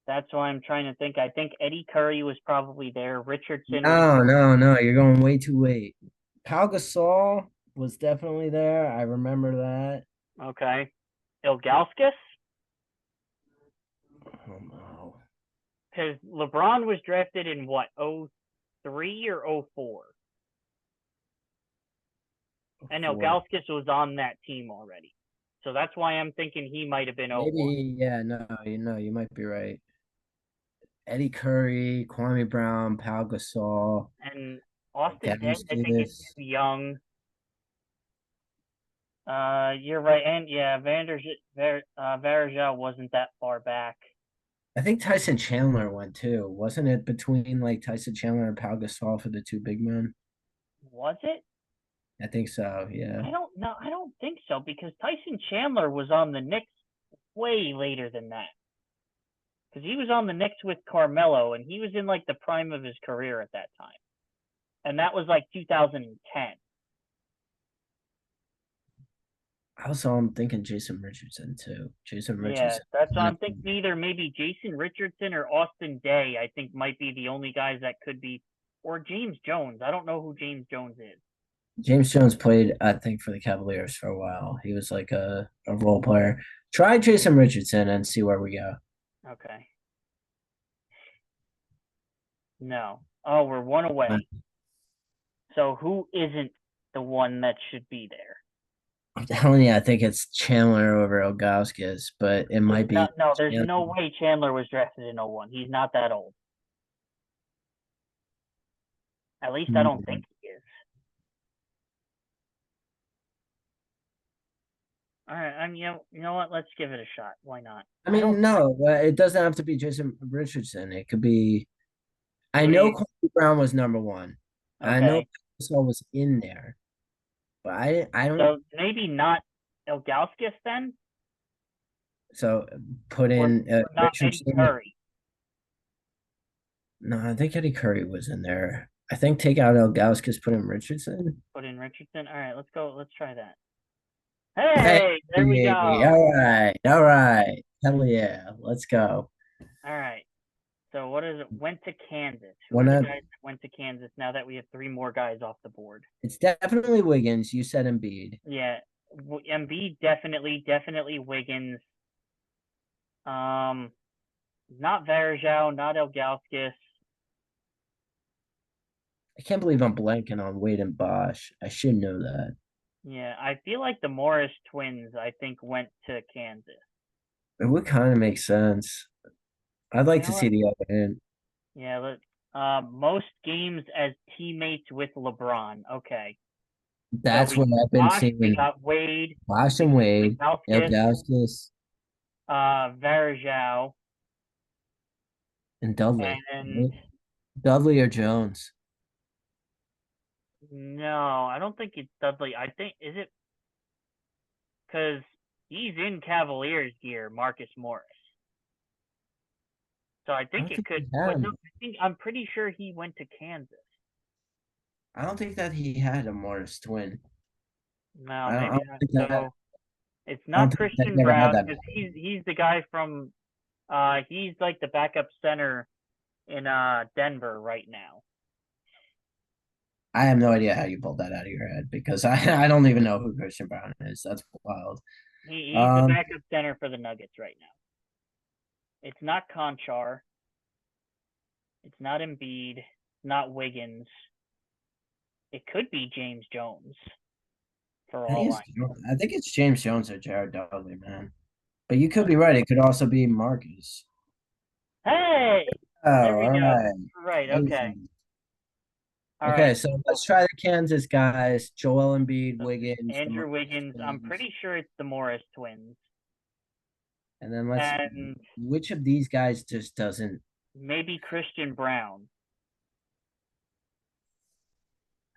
That's why I'm trying to think. I think Eddie Curry was probably there. Richardson was No, no, no. You're going way too late. Pau Gasol was definitely there. I remember that. okay. Ilgauskas Oh no. because LeBron was drafted in what 03 or 04, and For Ilgauskas was on that team already. So that's why I'm thinking he might have been 01. maybe, yeah, no, you might be right. Eddie Curry, Kwame Brown, Pau Gasol, And Austin Dent, I think, is Downstairs. too young. You're right, and yeah, Varejao wasn't that far back. I think Tyson Chandler went too. Wasn't it between like Tyson Chandler and Pau Gasol for the two big men? Was it? I think so, yeah. I don't know. I don't think so because Tyson Chandler was on the Knicks way later than that. Because he was on the Knicks with Carmelo, and he was in like the prime of his career at that time, and that was like 2010. Also, I'm thinking Jason Richardson too. Jason Yeah, Richardson. that's what I'm thinking. Either maybe Jason Richardson or Austin Day. I think might be the only guys that could be, or James Jones. I don't know who James Jones is. James Jones played, I think, for the Cavaliers for a while. He was like a role player. Try Jason Richardson and see where we go. Okay. No. Oh, we're one away. So who isn't the one that should be there? I'm telling you, I think it's Chandler over Ilgauskas, but it It's might be not. No, there's Chandler. no way Chandler was drafted in 01. He's not that old. At least I don't think he is. All right. You know what? Let's give it a shot. Why not? I I don't. mean, no, it doesn't have to be Jason Richardson. It could be. I Who do know you? Kobe Brown was number one. I know Okay. Gasol was in there, but I don't. So maybe not Ilgauskas then, So put or in not Eddie Richardson. Curry. No, I think Eddie Curry was in there. I think take out Ilgauskas, put in Richardson. Put in Richardson. All right. Let's go. Let's try that. Hey, Hey, there we go. all right. Hell yeah, let's go. All right. So what is it? Went to Kansas. Who When are the I, guys that went to Kansas now that we have three more guys off the board? it's definitely Wiggins. You said Embiid. Yeah. Embiid definitely Wiggins. Um, not Varejao, not Ilgauskas. I can't believe I'm blanking on Wade and Bosch. I should know that. Yeah, I feel like the Morris twins, I think, went to Kansas. It would kind of make sense. I'd You like to know see what? the other end. Yeah, most games as teammates with LeBron. Okay. So That's we what got I've been Bosh, we seeing. got Wade, Bosch we and Wade, got Ilgauskas, Ilgauskas, Varejao, and Dudley. and Dudley or Jones. no, I don't think it's Dudley. I think is it because he's in Cavaliers gear, Marcus Morris. So I I think don't it think could, he but no, had. I'm pretty sure he went to Kansas. I don't think that he had a Morris twin. No, I maybe don't not. think that. So it's I don't not think that Christian he ever had Brown that. because he's the guy from He's like the backup center in Denver right now. I have no idea how you pulled that out of your head because I don't even know who Christian Brown is. That's wild. He's the Um, backup center for the Nuggets right now. It's not Conchar. It's not Embiid. It's not Wiggins. It could be James Jones. For all I know. I think it's James Jones or Jared Dudley, man. But you could be right. It could also be Marcus. Hey, Oh, there we all go. right. Right. Okay. All Okay, right. so let's try the Kansas guys. Joel Embiid, So Wiggins, the Andrew Morris Wiggins. I'm twins. pretty sure it's the Morris twins, And then let's and which of these guys just doesn't maybe Christian Brown.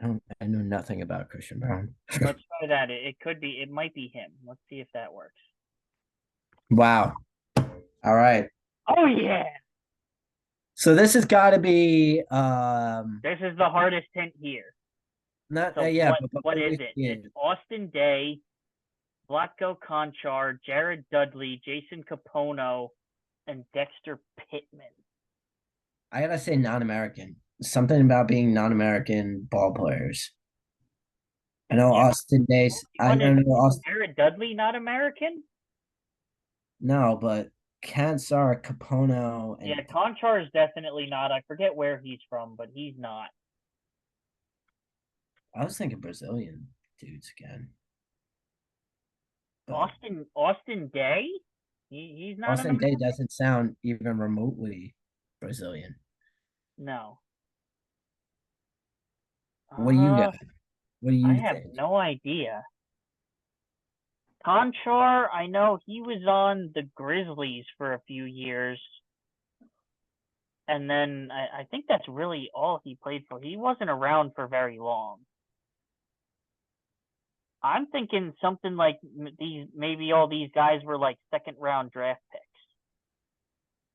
I know nothing about Christian Brown. Let's try that. It could be. It might be him. Let's see if that works. Wow. All right. Oh yeah. So this has got to be This is the hardest hint here. not So yeah, what let is me it? see It's Austin Day, Vlatko Konchar, Jared Dudley, Jason Capono, and Dexter Pittman. I gotta say non-American. Something about being non-American ball players. I know Yeah. Austin Dace. I One is don't know Austin. Jared Dudley not American? No, but Kansar, Capono, Yeah, and Conchar is definitely not. I forget where he's from, but he's not. I was thinking Brazilian dudes again. But Austin Day? He's not an Austin Day American? doesn't sound even remotely Brazilian. No. What do you Uh, got? What do I you have think? no idea. Conchar, I know he was on the Grizzlies for a few years. And then I think that's really all he played for. He wasn't around for very long. I'm thinking something like maybe all these guys were like second round draft picks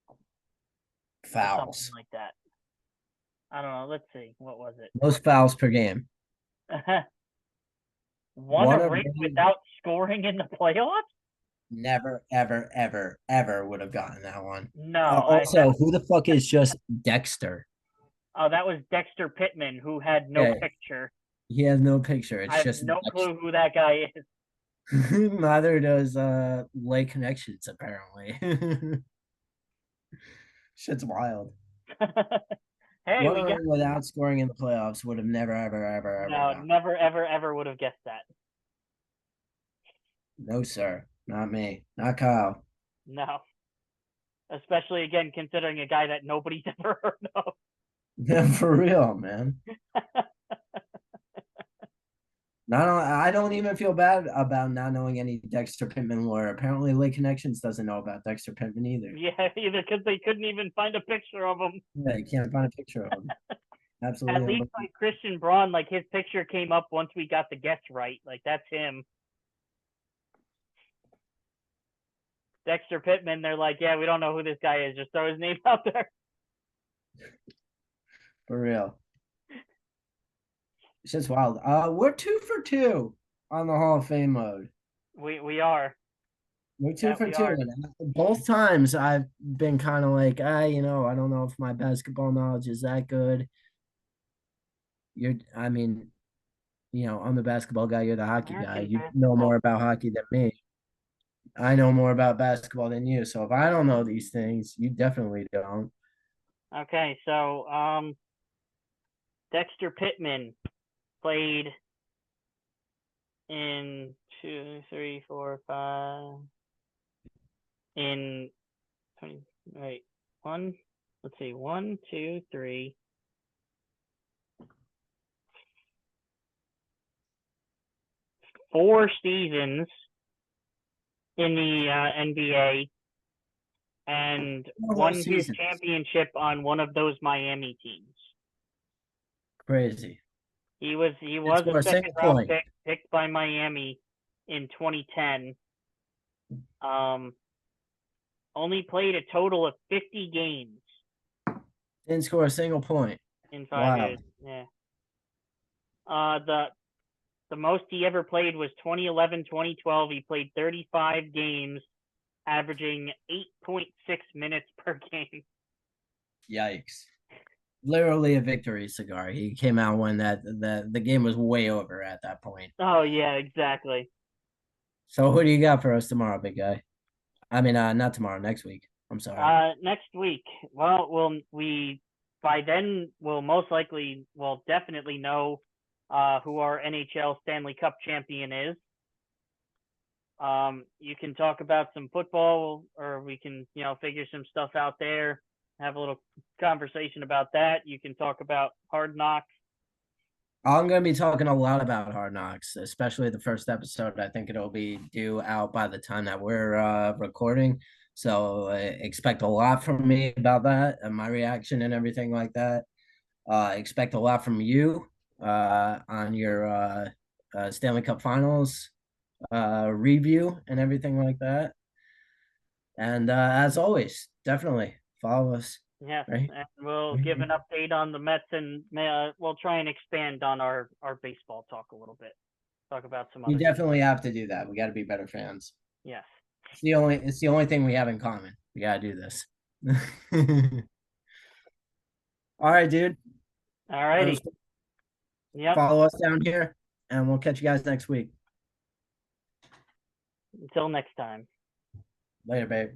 or something Fouls. like that. I don't know. Let's see. What was it? Most fouls per game. Won a One of ring them without scoring in the playoffs? never, ever, ever, ever would have gotten that one. No, Also, who the fuck is just Dexter? that was Dexter Pittman, who had no Yeah, picture. he has no picture. I It's have just no Dexter. clue who that guy is. Neither does Lay Connections, apparently. Shit's wild. Hey, One we of got them without scoring in the playoffs would have never, ever, ever, ever no, gotten. never, ever, ever would have guessed that. No, sir. Not me. Not Kyle. No, especially again considering a guy that nobody's ever heard of. Yeah, for real, man. Not only, I don't even feel bad about not knowing any Dexter Pittman lore. Apparently, Lake Connections doesn't know about Dexter Pittman either. Yeah, either because they couldn't even find a picture of him. Yeah, you can't find a picture of him. Absolutely. At least like Christian Braun, like his picture came up once we got the guess right. Like that's him. Dexter Pittman, they're like, yeah, we don't know who this guy is. Just throw his name out there. For real. It's just wild. We're 2 for 2 on the Hall of Fame mode. We are. We're two That for we two. are. And both times I've been kind of like, I don't know if my basketball knowledge is that good. I mean, I'm the basketball guy, you're the hockey guy. American You know basketball. more about hockey than me. I know more about basketball than you. So if I don't know these things, you definitely don't. Okay, so Dexter Pittman played in 2, 3, 4, 5 in 20, right, one, let's see, 1, 2, 3, 4 seasons in the NBA and Whole won his seasons. championship on one of those Miami teams. Crazy. He was Didn't a score a second single round point. pick picked by Miami in 2010. Only played a total of 50 games Didn't score a single point. in 5 years. Wow. Yeah. The most he ever played was 2011, 2012. He played 35 games averaging 8.6 minutes per game. Yikes. Literally a victory cigar. He came out when the game was way over at that point. Oh yeah, exactly. So who do you got for us tomorrow, big guy? I mean, not tomorrow, next week. I'm sorry. Next week. Well, we by then we'll most likely, well, definitely know who our NHL Stanley Cup champion is. You can talk about some football, or we can, figure some stuff out there, have a little conversation about that. You can talk about Hard Knocks. I'm going to be talking a lot about Hard Knocks, especially the first episode. I think it'll be due out by the time that we're recording. So expect a lot from me about that and my reaction and everything like that. Expect a lot from you on your Stanley Cup Finals review and everything like that. And as always, definitely follow us. Yes, Right? and we'll give an update on the Mets, and we'll try and expand on our baseball talk a little bit. Talk about some We other. definitely have to do that. We got to be better fans. Yes. It's the only thing we have in common. We got to do this. All right, dude. All righty. Yep. Follow us down here, and we'll catch you guys next week. Until next time. Later, babe.